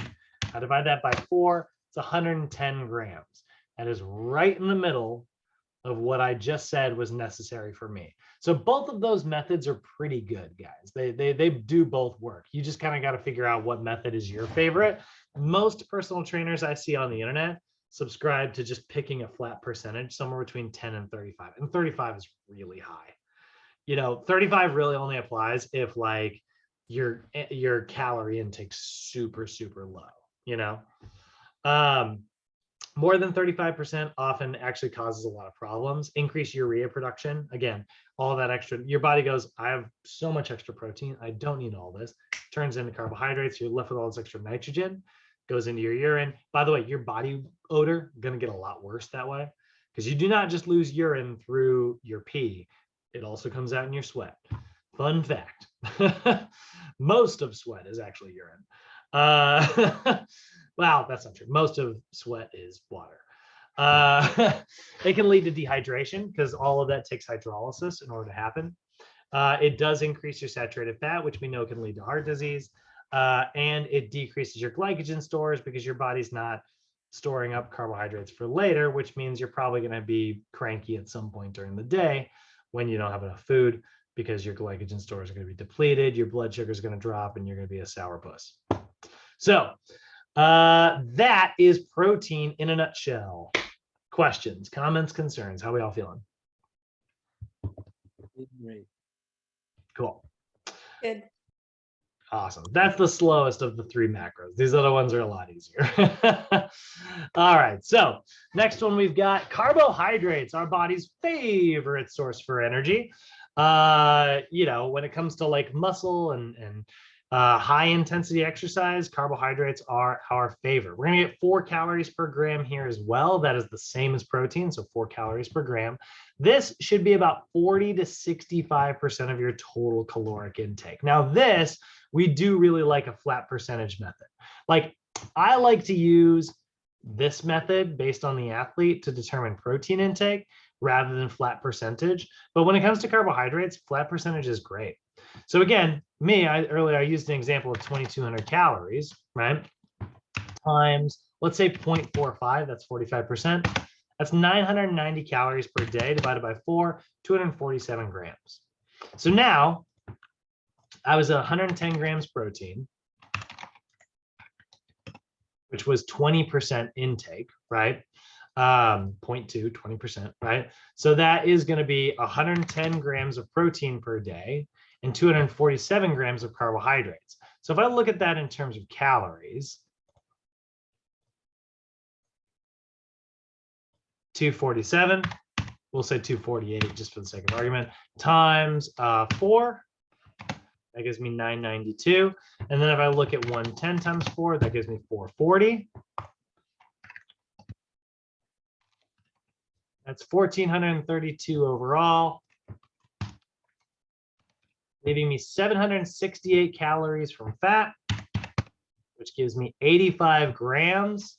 I divide that by 4. It's 110 grams. That is right in the middle of what I just said was necessary for me. So both of those methods are pretty good, guys. They do both work. You just kind of got to figure out what method is your favorite. Most personal trainers I see on the internet subscribe to just picking a flat percentage, somewhere between 10 and 35. And 35 is really high. You know, 35 really only applies if like your calorie intake's super, super low, you know? More than 35% often actually causes a lot of problems. Increased urea production. Again, all that extra, your body goes, I have so much extra protein. I don't need all this. Turns into carbohydrates. You're left with all this extra nitrogen, goes into your urine. By the way, your body odor going to get a lot worse that way because you do not just lose urine through your pee. It also comes out in your sweat. Fun fact. Most of sweat is actually urine. Well, that's not true. Most of sweat is water. It can lead to dehydration because all of that takes hydrolysis in order to happen. It does increase your saturated fat, which we know can lead to heart disease. And it decreases your glycogen stores because your body's not storing up carbohydrates for later, which means you're probably going to be cranky at some point during the day when you don't have enough food because your glycogen stores are going to be depleted, your blood sugar is going to drop, and you're going to be a sourpuss. So that is protein in a nutshell. Questions, comments, concerns? How are we all feeling? Cool. Good. Awesome. That's the slowest of the 3 macros. These other ones are a lot easier. All right. So next one we've got carbohydrates, our body's favorite source for energy. You know, when it comes to like muscle and high intensity exercise, carbohydrates are our favorite. We're going to get 4 calories per gram here as well. That is the same as protein, so 4 calories per gram. This should be about 40 to 65% of your total caloric intake. Now this, we do really like a flat percentage method. Like I like to use this method based on the athlete to determine protein intake rather than flat percentage. But when it comes to carbohydrates, flat percentage is great. So again, earlier I used an example of 2,200 calories, right? Times, let's say 0.45, that's 45%. That's 990 calories per day divided by 4, 247 grams. So now I was 110 grams protein, which was 20% intake, right? 0.2, 20%, right? So that is going to be 110 grams of protein per day and 247 grams of carbohydrates. So if I look at that in terms of calories, 247, we'll say 248 just for the sake of argument, times 4, that gives me 992. And then if I look at 110 times 4, that gives me 440. That's 1,432 overall, leaving me 768 calories from fat, which gives me 85 grams,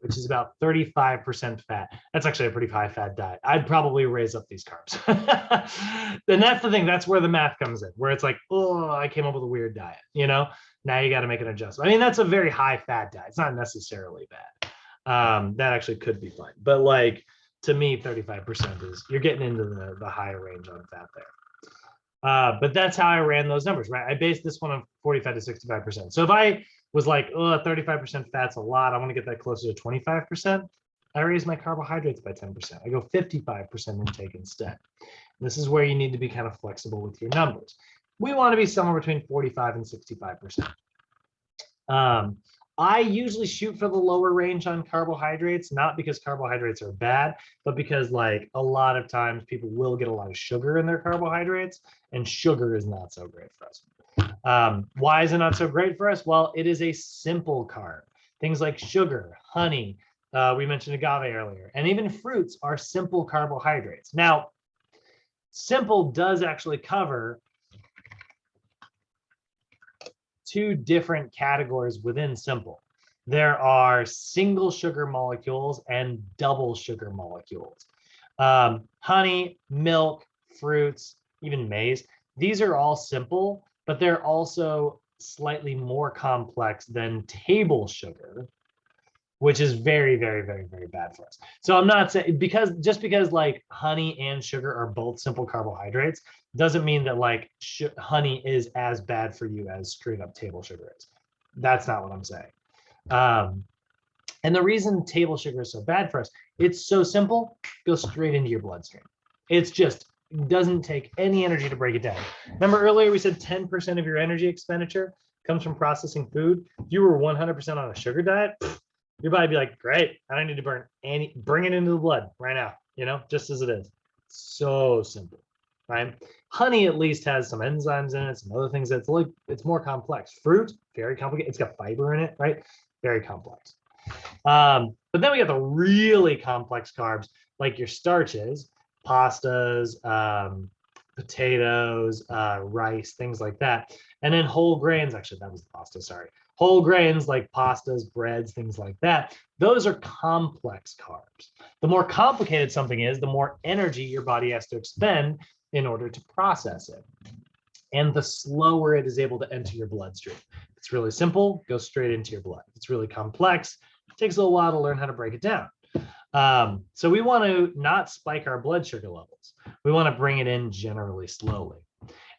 which is about 35% fat. That's actually a pretty high fat diet. I'd probably raise up these carbs. And that's the thing, that's where the math comes in, where it's like, oh, I came up with a weird diet, you know? Now you got to make an adjustment. I mean, that's a very high fat diet. It's not necessarily bad. That actually could be fine. But like, to me, 35% is, you're getting into the higher range on fat there. But that's how I ran those numbers, right? I based this one on 45 to 65%. So if I was like, oh, 35% fat's a lot, I want to get that closer to 25%, I raise my carbohydrates by 10%. I go 55% intake instead. This is where you need to be kind of flexible with your numbers. We want to be somewhere between 45 and 65%. I usually shoot for the lower range on carbohydrates, not because carbohydrates are bad, but because like a lot of times people will get a lot of sugar in their carbohydrates, and sugar is not so great for us. Why is it not so great for us? Well, it is a simple carb. Things like sugar, honey, we mentioned agave earlier, and even fruits are simple carbohydrates. Now, simple does actually cover 2 different categories within simple. There are single sugar molecules and double sugar molecules. Honey, milk, fruits, even maize, these are all simple, but they're also slightly more complex than table sugar, which is very, very, very, very bad for us. So I'm not saying, just because like honey and sugar are both simple carbohydrates doesn't mean that like honey is as bad for you as straight up table sugar is. That's not what I'm saying. And the reason table sugar is so bad for us, it's so simple, goes straight into your bloodstream. It's just, doesn't take any energy to break it down. Remember earlier we said 10% of your energy expenditure comes from processing food. If you were 100% on a sugar diet, your body would be like, great, I don't need to bring it into the blood right now, you know, just as it is. So simple, right? Honey at least has some enzymes in it, some other things that's like, it's more complex. Fruit, very complicated. It's got fiber in it, right? Very complex. But then we got the really complex carbs, like your starches, pastas, potatoes, rice, things like that. And then whole grains, actually, that was the pasta, sorry. Whole grains like pastas, breads, things like that. Those are complex carbs. The more complicated something is, the more energy your body has to expend in order to process it. And the slower it is able to enter your bloodstream. If it's really simple, go straight into your blood. If it's really complex, it takes a little while to learn how to break it down. So we want to not spike our blood sugar levels. We want to bring it in generally slowly.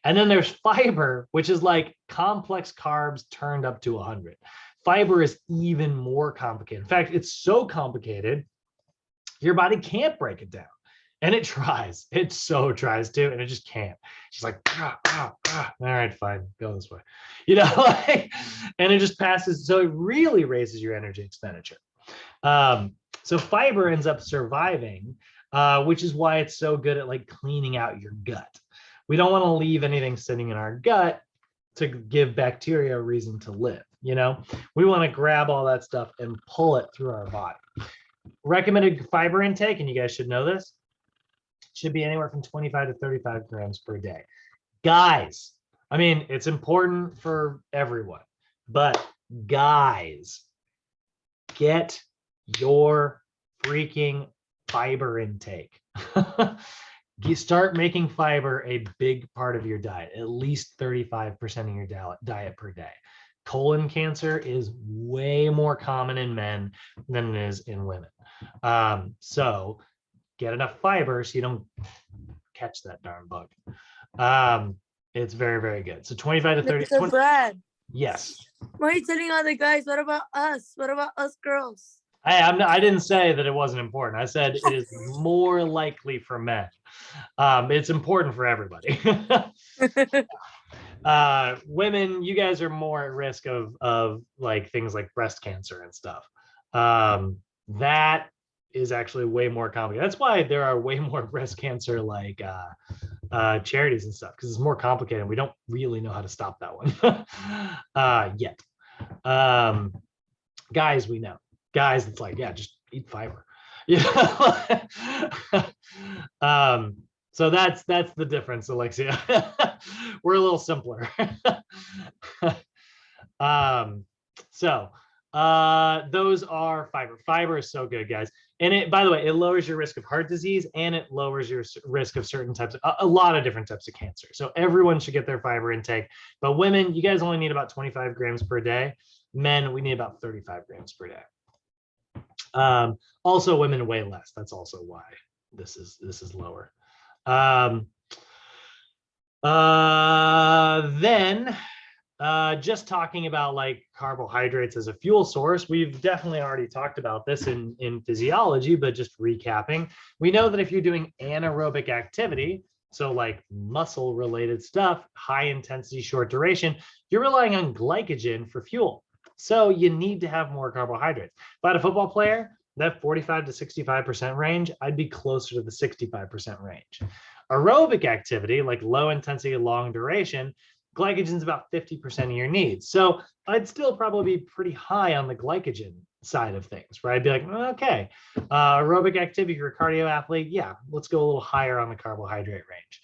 And then there's fiber, which is like complex carbs turned up to 100. Fiber is even more complicated. In fact, it's so complicated, your body can't break it down. And it tries. It so tries to, and it just can't. She's like, all right, fine, go this way. You know, like, and it just passes. So it really raises your energy expenditure. So fiber ends up surviving, which is why it's so good at like cleaning out your gut. We don't want to leave anything sitting in our gut to give bacteria a reason to live. You know, we want to grab all that stuff and pull it through our body. Recommended fiber intake, and you guys should know this, should be anywhere from 25 to 35 grams per day. Guys, I mean, it's important for everyone, but guys, get your freaking fiber intake. You start making fiber a big part of your diet, at least 35% of your diet per day. Colon cancer is way more common in men than it is in women. So get enough fiber so you don't catch that darn bug. It's very, very good. So 25 to 30. So Brad. Yes. Why are you telling other guys? What about us? What about us girls? I didn't say that it wasn't important. I said it is more likely for men. It's important for everybody. Women, you guys are more at risk of like things like breast cancer and stuff. That is actually way more complicated. That's why there are way more breast cancer like charities and stuff, because it's more complicated. We don't really know how to stop that one yet. Guys, we know. Guys, it's like, yeah, just eat fiber. Yeah. So that's the difference, Alexia. We're a little simpler. Those are fiber. Fiber is so good, guys. And it, by the way, it lowers your risk of heart disease, and it lowers your risk of certain types of, a lot of different types of cancer. So everyone should get their fiber intake. But women, you guys only need about 25 grams per day. Men, we need about 35 grams per day. Also, women weigh less. That's also why this is lower. Just talking about like carbohydrates as a fuel source, we've definitely already talked about this in physiology, but just recapping, we know that if you're doing anaerobic activity, so like muscle related stuff, high intensity, short duration, you're relying on glycogen for fuel. So you need to have more carbohydrates. If I had a football player, that 45 to 65% range, I'd be closer to the 65% range. Aerobic activity, like low intensity, long duration, glycogen is about 50% of your needs. So I'd still probably be pretty high on the glycogen side of things, right? I'd be like, okay, aerobic activity, if you're a cardio athlete, yeah, let's go a little higher on the carbohydrate range.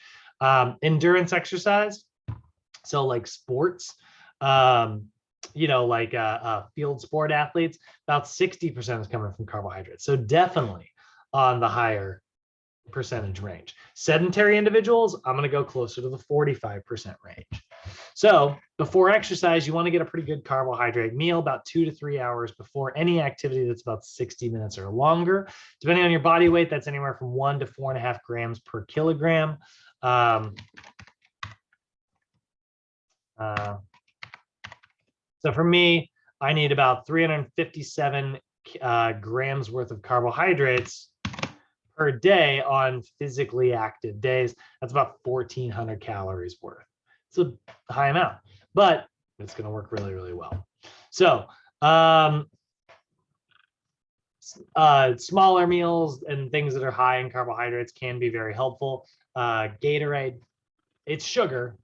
Endurance exercise, so like sports, you know, like field sport athletes, about 60% is coming from carbohydrates. So definitely on the higher percentage range. Sedentary individuals, I'm going to go closer to the 45% range. So before exercise, you want to get a pretty good carbohydrate meal about 2 to 3 hours before any activity that's about 60 minutes or longer. Depending on your body weight, that's anywhere from 1 to 4.5 grams per kilogram. So for me, I need about 357 grams worth of carbohydrates per day on physically active days. That's about 1,400 calories worth. It's a high amount. But It's going to work really, really well. So smaller meals and things that are high in carbohydrates can be very helpful. Gatorade, it's sugar,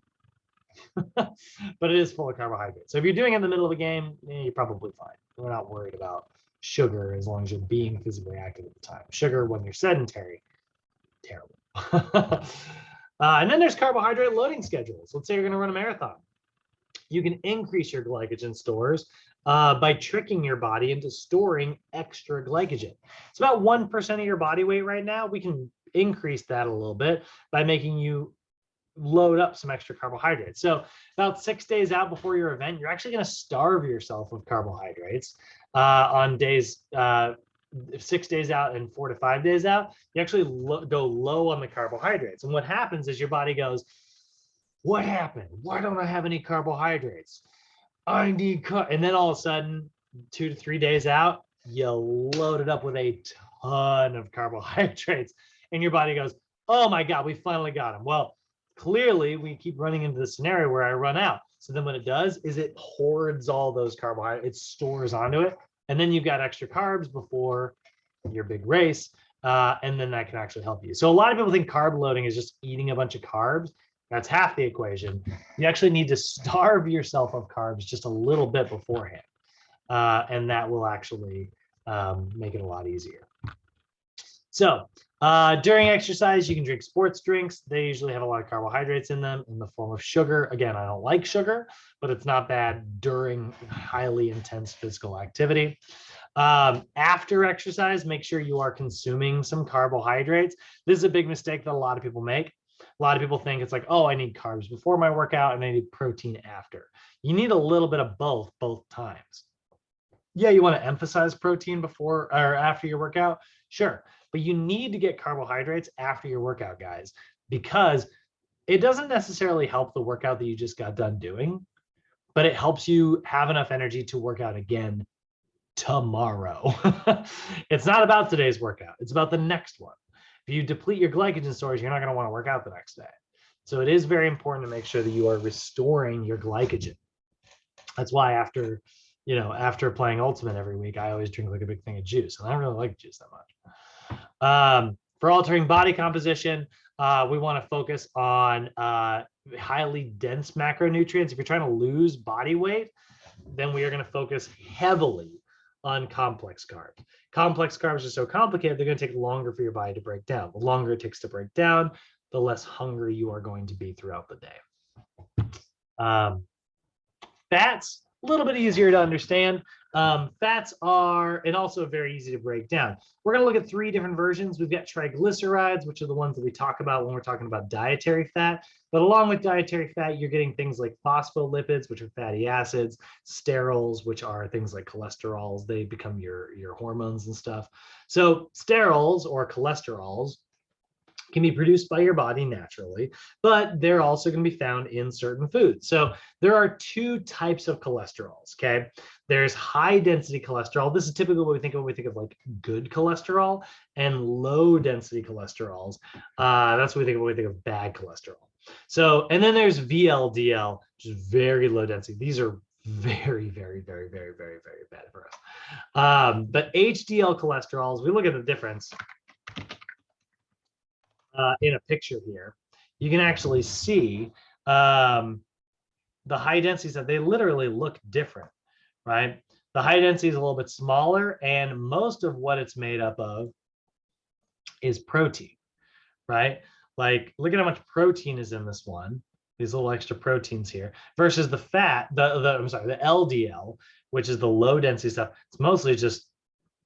but it is full of carbohydrates. So if you're doing it in the middle of a game, you're probably fine. We're not worried about sugar as long as you're being physically active at the time. Sugar when you're sedentary, terrible. And then there's carbohydrate loading schedules. Let's say you're going to run a marathon. You can increase your glycogen stores by tricking your body into storing extra glycogen. It's about 1% of your body weight right now. We can increase that a little bit by making you load up some extra carbohydrates. So about 6 days out before your event, you're actually going to starve yourself of carbohydrates on days 6 days out and 4 to 5 days out. You actually go low on the carbohydrates. And what happens is your body goes, what happened? Why don't I have any carbohydrates? I need and then all of a sudden, 2 to 3 days out, you load it up with a ton of carbohydrates. And your body goes, oh my God, we finally got them. Well, clearly we keep running into the scenario where I run out. So then what it does is it hoards all those carbohydrates, it stores onto it. And then you've got extra carbs before your big race. And then that can actually help you. So a lot of people think carb loading is just eating a bunch of carbs. That's half the equation. You actually need to starve yourself of carbs just a little bit beforehand. And that will actually make it a lot easier. So during exercise, you can drink sports drinks. They usually have a lot of carbohydrates in them in the form of sugar. Again, I don't like sugar, but it's not bad during highly intense physical activity. After exercise, make sure you are consuming some carbohydrates. This is a big mistake that a lot of people make. A lot of people think it's like, oh, I need carbs before my workout and I need protein after. You need a little bit of both times. Yeah, you want to emphasize protein before or after your workout, sure. But you need to get carbohydrates after your workout, guys, because it doesn't necessarily help the workout that you just got done doing, but it helps you have enough energy to work out again tomorrow. It's not about today's workout. It's about the next one. If you deplete your glycogen stores, you're not going to want to work out the next day. So it is very important to make sure that you are restoring your glycogen. That's why after playing Ultimate every week, I always drink like a big thing of juice. And I don't really like juice that much. For altering body composition, we want to focus on highly dense macronutrients. If you're trying to lose body weight, then we are going to focus heavily on complex carbs. Complex carbs are so complicated, they're going to take longer for your body to break down. The longer it takes to break down, the less hungry you are going to be throughout the day. Fats, a little bit easier to understand. Fats are, and also very easy to break down. We're going to look at 3 different versions. We've got triglycerides, which are the ones that we talk about when we're talking about dietary fat. But along with dietary fat, you're getting things like phospholipids, which are fatty acids, sterols, which are things like cholesterols. They become your hormones and stuff. So sterols or cholesterols can be produced by your body naturally, but they're also going to be found in certain foods. So there are 2 types of cholesterols, okay? There's high density cholesterol. This is typically what we think of when we think of like good cholesterol, and low density cholesterols. That's what we think of when we think of bad cholesterol. So, and then there's VLDL, which is very low density. These are very, very, very, very, very, very bad for us. But HDL cholesterols, we look at the difference in a picture here. You can actually see the high densities that they literally look different, right? The high density is a little bit smaller, and most of what it's made up of is protein, right? Like, look at how much protein is in this one, these little extra proteins here, versus the fat, the LDL, which is the low density stuff. It's mostly just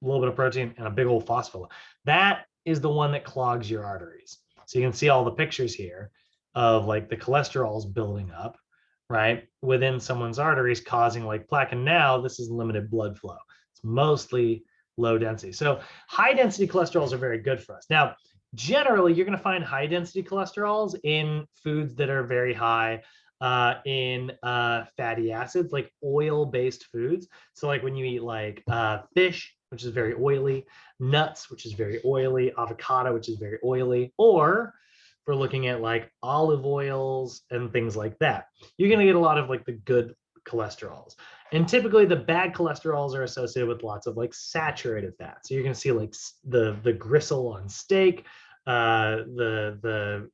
a little bit of protein and a big old phospholipid. That is the one that clogs your arteries. So you can see all the pictures here of like the cholesterols building up, right, within someone's arteries, causing like plaque. And now this is limited blood flow. It's mostly low density. So high density cholesterols are very good for us. Now, generally, you're going to find high density cholesterols in foods that are very high in fatty acids, like oil-based foods. So like when you eat like fish, which is very oily, nuts, which is very oily, avocado, which is very oily, or if we're looking at like olive oils and things like that, you're going to get a lot of like the good cholesterols. And typically the bad cholesterols are associated with lots of like saturated fat. So you're going to see like the gristle on steak, the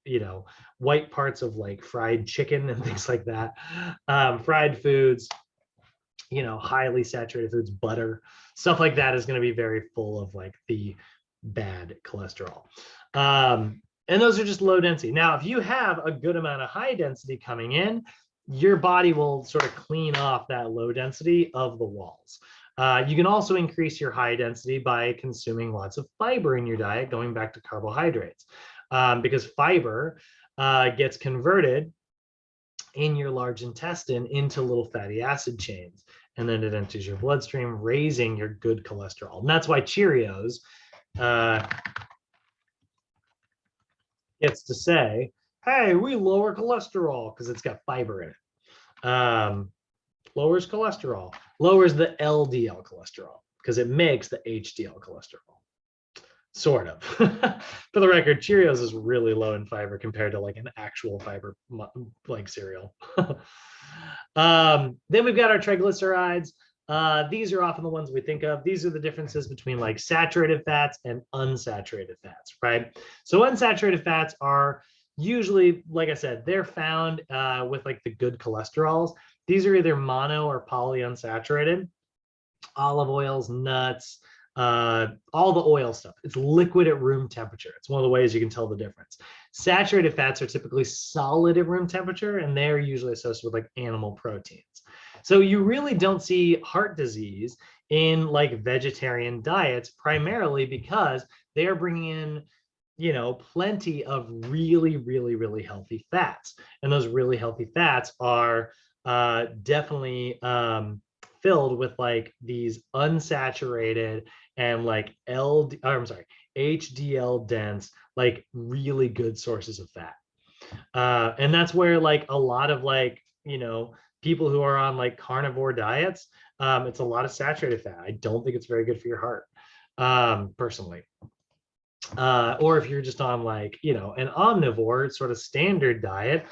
white parts of like fried chicken and things like that, fried foods, highly saturated foods, butter, stuff like that is going to be very full of like the bad cholesterol. And those are just low density. Now, if you have a good amount of high density coming in, your body will sort of clean off that low density of the walls. You can also increase your high density by consuming lots of fiber in your diet, going back to carbohydrates, because fiber gets converted in your large intestine into little fatty acid chains, and then it enters your bloodstream, raising your good cholesterol. And that's why Cheerios gets to say, hey, we lower cholesterol because it's got fiber in it. Lowers cholesterol, lowers the LDL cholesterol because it makes the HDL cholesterol. Sort of. For the record, Cheerios is really low in fiber compared to like an actual fiber like cereal. Then we've got our triglycerides. These are often the ones we think of. These are the differences between like saturated fats and unsaturated fats, right? So unsaturated fats are usually, like I said, they're found with like the good cholesterols. These are either mono or polyunsaturated. Olive oils, nuts, all the oil stuff. It's liquid at room temperature. It's one of the ways you can tell the difference. Saturated fats are typically solid at room temperature, and they're usually associated with like animal proteins. So you really don't see heart disease in like vegetarian diets, primarily because they are bringing in, plenty of really, really, really healthy fats. And those really healthy fats are definitely filled with like these unsaturated and like HDL dense, like really good sources of fat. And that's where like a lot of like, people who are on like carnivore diets, it's a lot of saturated fat. I don't think it's very good for your heart, personally. Or if you're just on like, an omnivore sort of standard diet,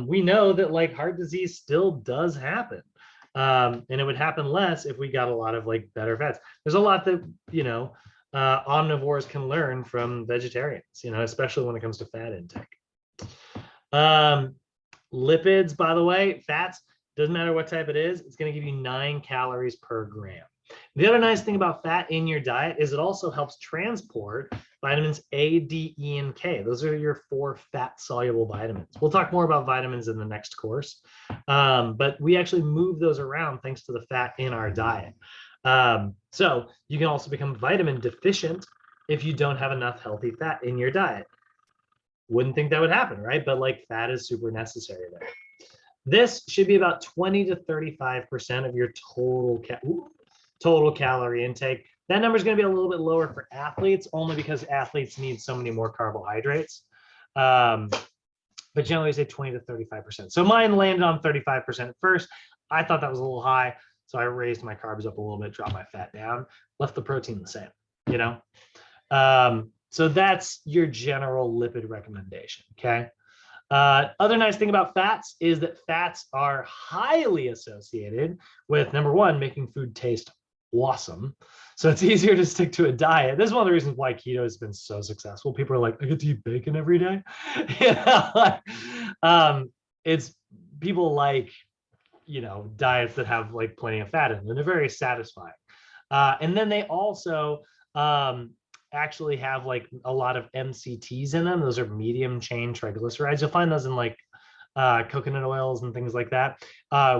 we know that like heart disease still does happen. And it would happen less if we got a lot of like better fats. There's a lot that, omnivores can learn from vegetarians, especially when it comes to fat intake. Lipids, by the way, fats, doesn't matter what type it is, it's going to give you 9 calories per gram. The other nice thing about fat in your diet is it also helps transport vitamins A, D, E, and K. Those are your 4 fat-soluble vitamins. We'll talk more about vitamins in the next course, but we actually move those around thanks to the fat in our diet. So you can also become vitamin deficient if you don't have enough healthy fat in your diet. Wouldn't think that would happen, right? But like fat is super necessary there. This should be about 20 to 35% of your total calorie intake. That number is going to be a little bit lower for athletes, only because athletes need so many more carbohydrates. But generally say 20 to 35%. So mine landed on 35% at first. I thought that was a little high, so I raised my carbs up a little bit, dropped my fat down, left the protein the same, So that's your general lipid recommendation, okay? Other nice thing about fats is that fats are highly associated with, number one, making food taste awesome. So it's easier to stick to a diet. This is one of the reasons why keto has been so successful. People are like, I get to eat bacon every day. It's people like, diets that have like plenty of fat in them, and they're very satisfying. And then they also actually have like a lot of MCTs in them. Those are medium chain triglycerides. You'll find those in like coconut oils and things like that,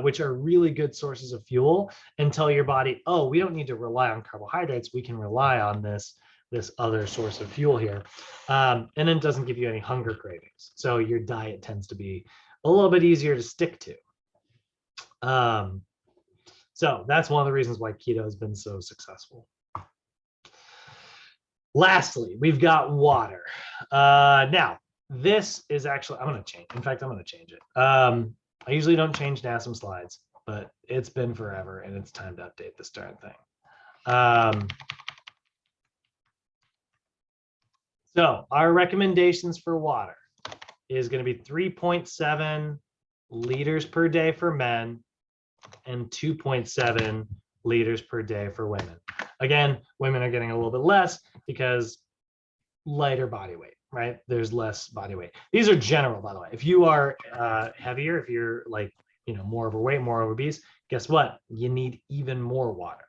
which are really good sources of fuel, and tell your body, oh, we don't need to rely on carbohydrates. We can rely on this other source of fuel here. And then it doesn't give you any hunger cravings. So your diet tends to be a little bit easier to stick to. So that's one of the reasons why keto has been so successful. Lastly, we've got water. Now, this is actually, I'm going to change. In fact, I'm going to change it. I usually don't change NASM slides, but it's been forever and it's time to update this darn thing. So our recommendations for water is going to be 3.7 liters per day for men, and 2.7 liters per day for women. Again, women are getting a little bit less because lighter body weight, right? There's less body weight. These are general, by the way. If you are heavier, if you're like, more overweight, more obese, guess what? You need even more water.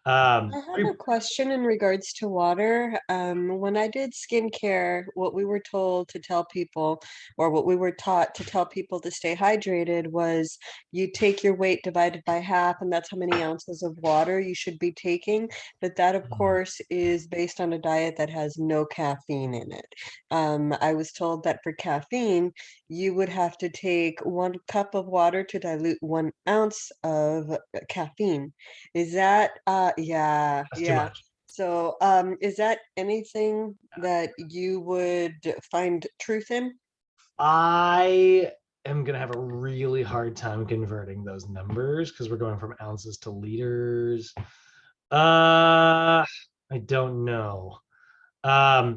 I have a question in regards to water. When I did skincare, what we were told to tell people, or what we were taught to tell people to stay hydrated, was you take your weight divided by half, and that's how many ounces of water you should be taking. But that, of course, is based on a diet that has no caffeine in it. I was told that for caffeine, you would have to take 1 cup of water to dilute 1 ounce of caffeine. Is that yeah, That's too yeah. much. So, is that anything that you would find truth in? I am gonna have a really hard time converting those numbers because we're going from ounces to liters. I don't know. I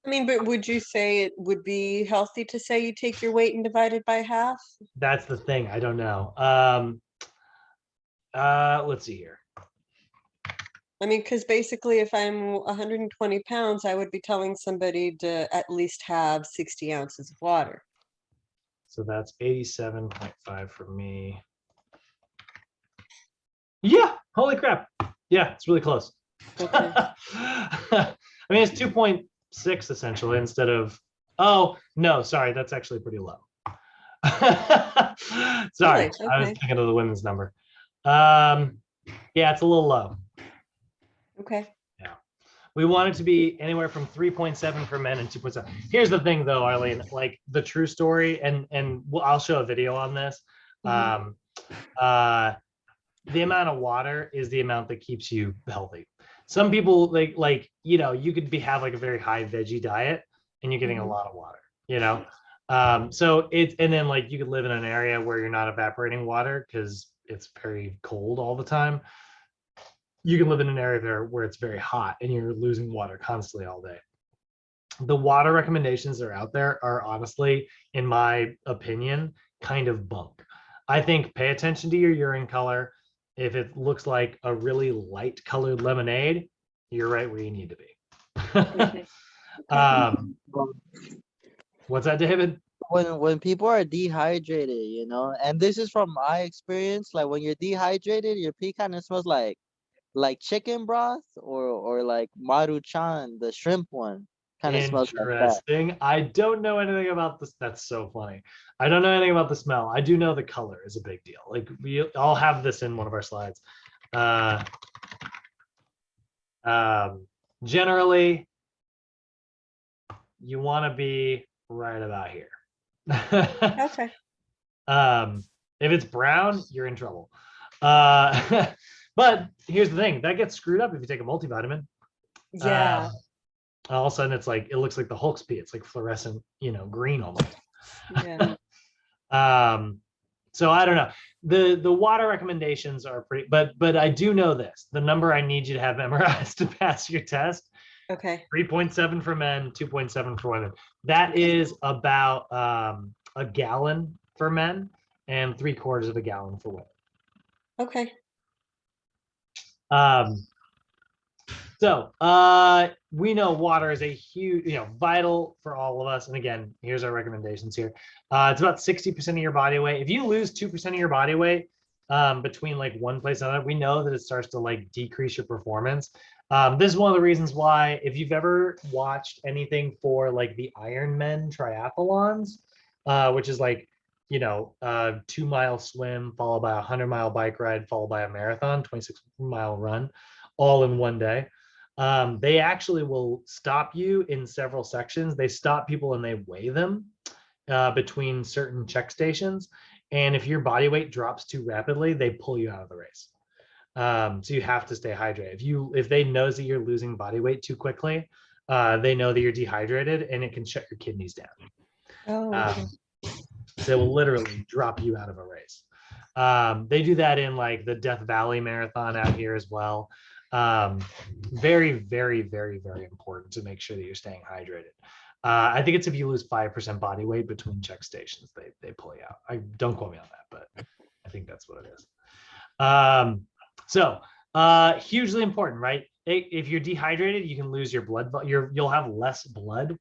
mean, but would you say it would be healthy to say you take your weight and divide it by half? That's the thing. I don't know. Let's see here. I mean, because basically, if I'm 120 pounds, I would be telling somebody to at least have 60 ounces of water. So that's 87.5 for me. Yeah, holy crap. Yeah, it's really close. Okay. I mean, it's 2.6 essentially instead of, oh, no, sorry, that's actually pretty low. Sorry, Really? I was Okay. thinking of the women's number. Yeah, it's a little low. Okay. Yeah. We want it to be anywhere from 3.7 for men and 2.7. Here's the thing though, Arlene, like the true story, and I'll show a video on this. Mhm. The amount of water is the amount that keeps you healthy. Some people you could have like a very high veggie diet and you're getting a lot of water, so and then like you could live in an area where you're not evaporating water because it's very cold all the time. You can live in an area there where it's very hot and you're losing water constantly all day. The water recommendations that are out there are honestly, in my opinion, kind of bunk. I think pay attention to your urine color. If it looks like a really light colored lemonade, you're right where you need to be. What's that, David? When people are dehydrated, and this is from my experience, like when you're dehydrated, your pee kind of smells like chicken broth or like maruchan, the shrimp one. Kind of smells like that. Interesting. I don't know anything about this. That's so funny. I don't know anything about the smell. I do know the color is a big deal. Like I'll have this in one of our slides. Generally, you want to be right about here. Okay. If it's brown, you're in trouble. But here's the thing, that gets screwed up if you take a multivitamin. Yeah. All of a sudden it's like it looks like the Hulk's pee. It's like fluorescent, green almost. Yeah. So I don't know. The water recommendations are pretty, but I do know this. The number I need you to have memorized to pass your test. Okay. 3.7 for men, 2.7 for women. That is about a gallon for men and 3/4 of a gallon for women. Okay. So we know water is a huge, vital for all of us. And again, here's our recommendations here. It's about 60% of your body weight. If you lose 2% of your body weight between like one place and another, we know that it starts to like decrease your performance. This is one of the reasons why, if you've ever watched anything for like the Ironman triathlons, which is like, 2-mile swim followed by a 100-mile bike ride followed by a marathon, 26-mile run, all in one day. They actually will stop you in several sections. They stop people and they weigh them between certain check stations. And if your body weight drops too rapidly, they pull you out of the race. So you have to stay hydrated. If they notice that you're losing body weight too quickly, they know that you're dehydrated and it can shut your kidneys down. Oh, okay. So it will literally drop you out of a race. They do that in like the Death Valley Marathon out here as well. Very, very, very, very important to make sure that you're staying hydrated. I think it's if you lose 5% body weight between check stations, they pull you out. Don't quote me on that, but I think that's what it is. Hugely important, right? If you're dehydrated, you can lose your blood. You'll have less blood,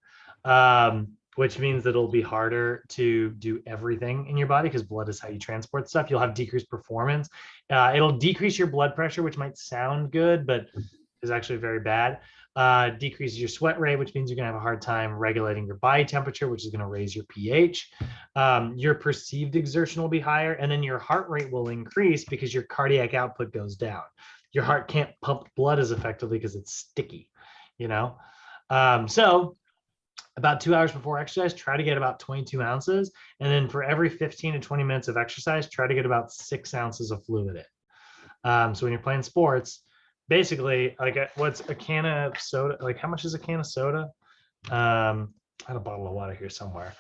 which means that it'll be harder to do everything in your body because blood is how you transport stuff. You'll have decreased performance. It'll decrease your blood pressure, which might sound good, but is actually very bad. Decreases your sweat rate, which means you're going to have a hard time regulating your body temperature, which is going to raise your pH. Your perceived exertion will be higher, and then your heart rate will increase because your cardiac output goes down. Your heart can't pump blood as effectively because it's sticky, you know? So about 2 hours before exercise, try to get about 22 ounces. And then for every 15 to 20 minutes of exercise, try to get about 6 ounces of fluid in. So when you're playing sports, basically, like what's a can of soda? Like how much is a can of soda? I had a bottle of water here somewhere.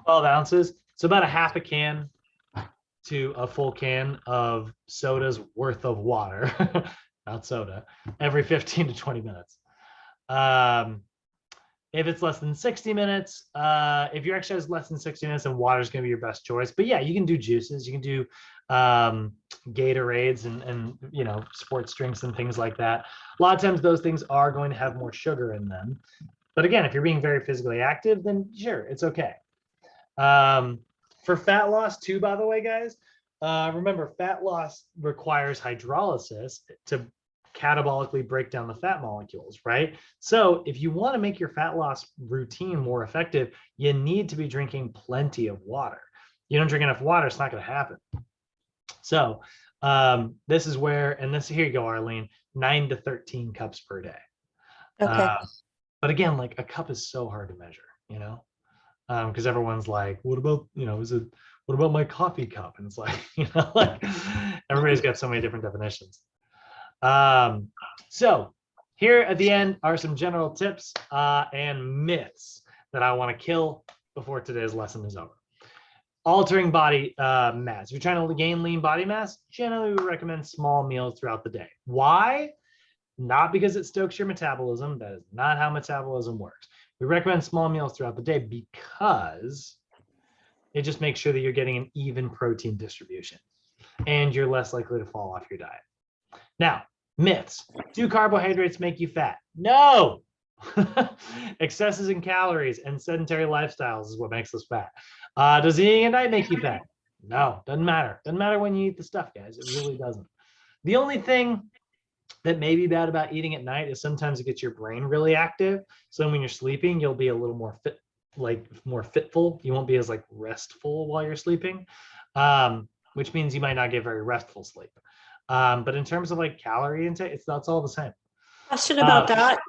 12 ounces. So about a half a can to a full can of soda's worth of water, not soda, every 15 to 20 minutes. If it's less than 60 minutes, if your exercise is less than 60 minutes, then water is going to be your best choice. But yeah, you can do juices. You can do Gatorades and you know, sports drinks and things like that. A lot of times those things are going to have more sugar in them. But again, if you're being very physically active, then sure, it's okay. For fat loss too, by the way, guys, remember fat loss requires hydrolysis to catabolically break down the fat molecules, right? So if you want to make your fat loss routine more effective, you need to be drinking plenty of water. You don't drink enough water, it's not going to happen. So this is where, and this, here you go, Arlene, 9 to 13 cups per day. Okay. But again, like a cup is so hard to measure, you know, because everyone's like, what about, you know, what about my coffee cup? And it's like, you know, like everybody's got so many different definitions. So here at the end are some general tips and myths that I want to kill before today's lesson is over. Altering body mass. If you're trying to gain lean body mass, generally we recommend small meals throughout the day. Why? Not because it stokes your metabolism. That is not how metabolism works. We recommend small meals throughout the day because it just makes sure that you're getting an even protein distribution and you're less likely to fall off your diet. Now, myths. Do carbohydrates make you fat? No. Excesses in calories and sedentary lifestyles is what makes us fat. Does eating at night make you fat? No, doesn't matter. Doesn't matter when you eat the stuff, guys. It really doesn't. The only thing that may be bad about eating at night is sometimes it gets your brain really active. So when you're sleeping, you'll be a little more fit, like more fitful. You won't be as like restful while you're sleeping, which means you might not get very restful sleep. But in terms of like calorie intake, that's all the same. Question about that.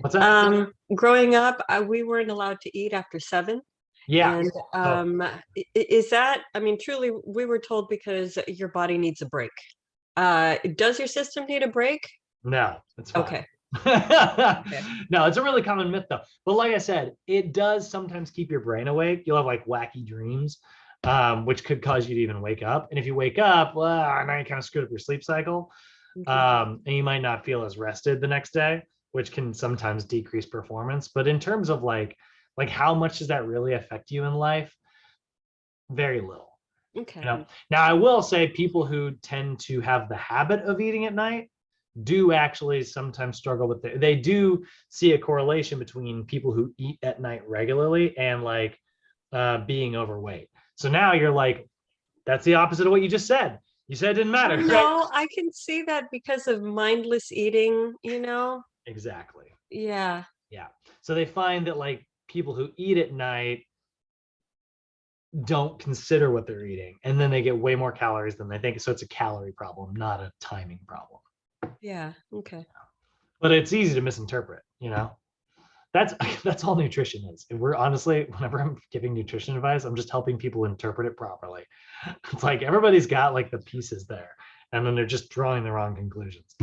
What's that? Growing up, we weren't allowed to eat after 7. Yeah. And is that, I mean, truly, we were told because your body needs a break. Does your system need a break? No, it's fine. Okay. Okay. No, it's a really common myth though. But like I said, it does sometimes keep your brain awake. You'll have like wacky dreams, which could cause you to even wake up. And if you wake up, well, now you kind of screwed up your sleep cycle. And you might not feel as rested the next day, which can sometimes decrease performance. But in terms of like how much does that really affect you in life? Very little. Okay. You know? Now I will say people who tend to have the habit of eating at night do actually sometimes struggle with it. They do see a correlation between people who eat at night regularly and like being overweight. So now you're like, that's the opposite of what you just said. You said it didn't matter. No, right? I can see that because of mindless eating, you know? Exactly. Yeah. Yeah. So they find that like people who eat at night don't consider what they're eating, and then they get way more calories than they think. So it's a calorie problem, not a timing problem. Yeah. Okay. But it's easy to misinterpret, you know? That's all nutrition is. And we're honestly, whenever I'm giving nutrition advice, I'm just helping people interpret it properly. It's like everybody's got like the pieces there, and then they're just drawing the wrong conclusions.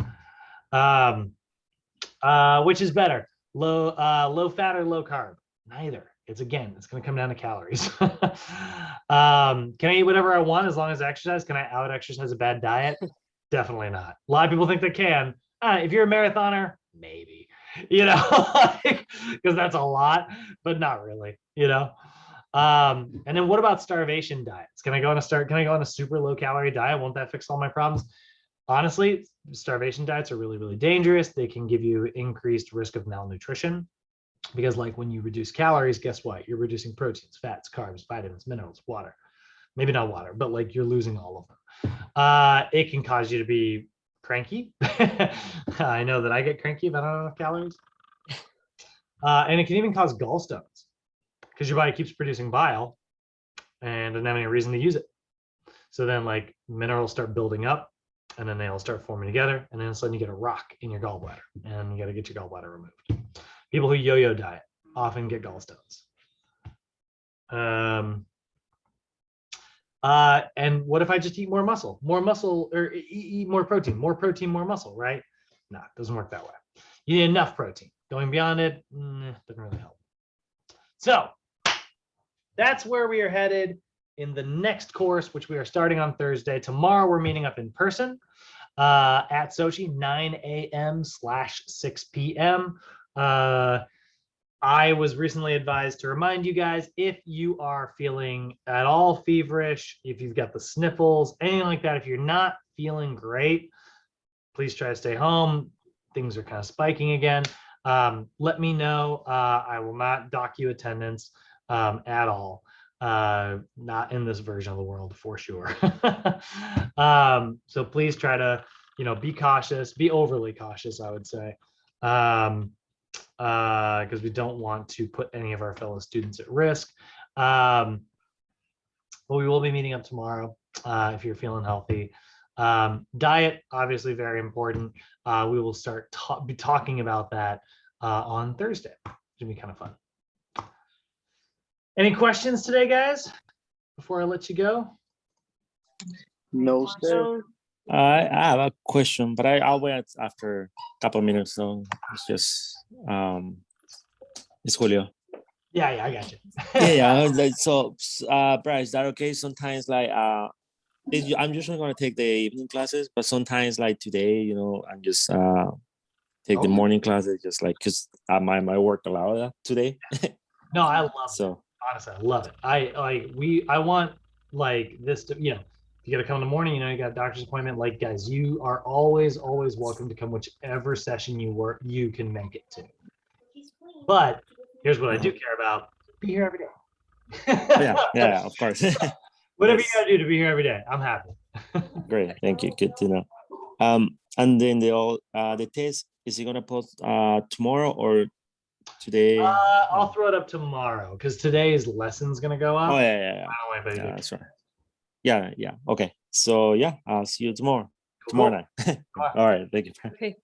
Which is better, low fat or low carb? Neither. It's going to come down to calories. Can I eat whatever I want as long as I exercise? Can I out exercise a bad diet? Definitely not. A lot of people think they can. If you're a marathoner, maybe. you know, because that's a lot, but not really, you know. And then what about starvation diets? Can I go on a super low calorie diet? Won't that fix all my problems? Honestly, starvation diets are really, really dangerous. They can give you increased risk of malnutrition because, like, when you reduce calories, guess what? You're reducing proteins, fats, carbs, vitamins, minerals, water. Maybe not water, but like you're losing all of them. It can cause you to be cranky. I know that I get cranky if I don't have enough calories. And it can even cause gallstones because your body keeps producing bile and doesn't have any reason to use it. So then, like, minerals start building up, and then they all start forming together, and then suddenly you get a rock in your gallbladder, and you got to get your gallbladder removed. People who yo-yo diet often get gallstones. And what if I just eat more muscle, or eat more protein, more muscle, right? No, it doesn't work that way. You need enough protein. Going beyond it doesn't really help. So that's where we are headed in the next course, which we are starting on Thursday. Tomorrow, we're meeting up in person at Sochi, 9 a.m/6 p.m. I was recently advised to remind you guys, if you are feeling at all feverish, if you've got the sniffles, anything like that, if you're not feeling great, please try to stay home. Things are kind of spiking again. Let me know. I will not dock you attendance at all. Not in this version of the world, for sure. So please try to, be cautious, be overly cautious, I would say. Because we don't want to put any of our fellow students at risk. But we will be meeting up tomorrow if you're feeling healthy. Diet, obviously very important. We will start be talking about that on Thursday. It's gonna be kind of fun. Any questions today, guys, before I let you go? No, sir. I have a question, but I'll wait after a couple of minutes. So it's just it's Julio. Yeah, I got you. So, Bryce, is that okay? Sometimes, like, I'm usually gonna take the evening classes, but sometimes, like today, I'm just take the morning classes, just like because my work allowed that today. No, I love so. it. Honestly, I love it. I want like this to, if you got to come in the morning, you got a doctor's appointment, like, guys, you are always welcome to come whichever session you can make it to. But here's what I do care about: be here every day. yeah, of course. Whatever you gotta do to be here every day, I'm happy. Great, thank you. Good to know. And then the test, is it gonna post tomorrow or today? I'll throw it up tomorrow because today's lesson's gonna go up. Oh yeah. That's right. Yeah. Okay. So yeah, I'll see you tomorrow. Tomorrow night. All right. Thank you. Okay.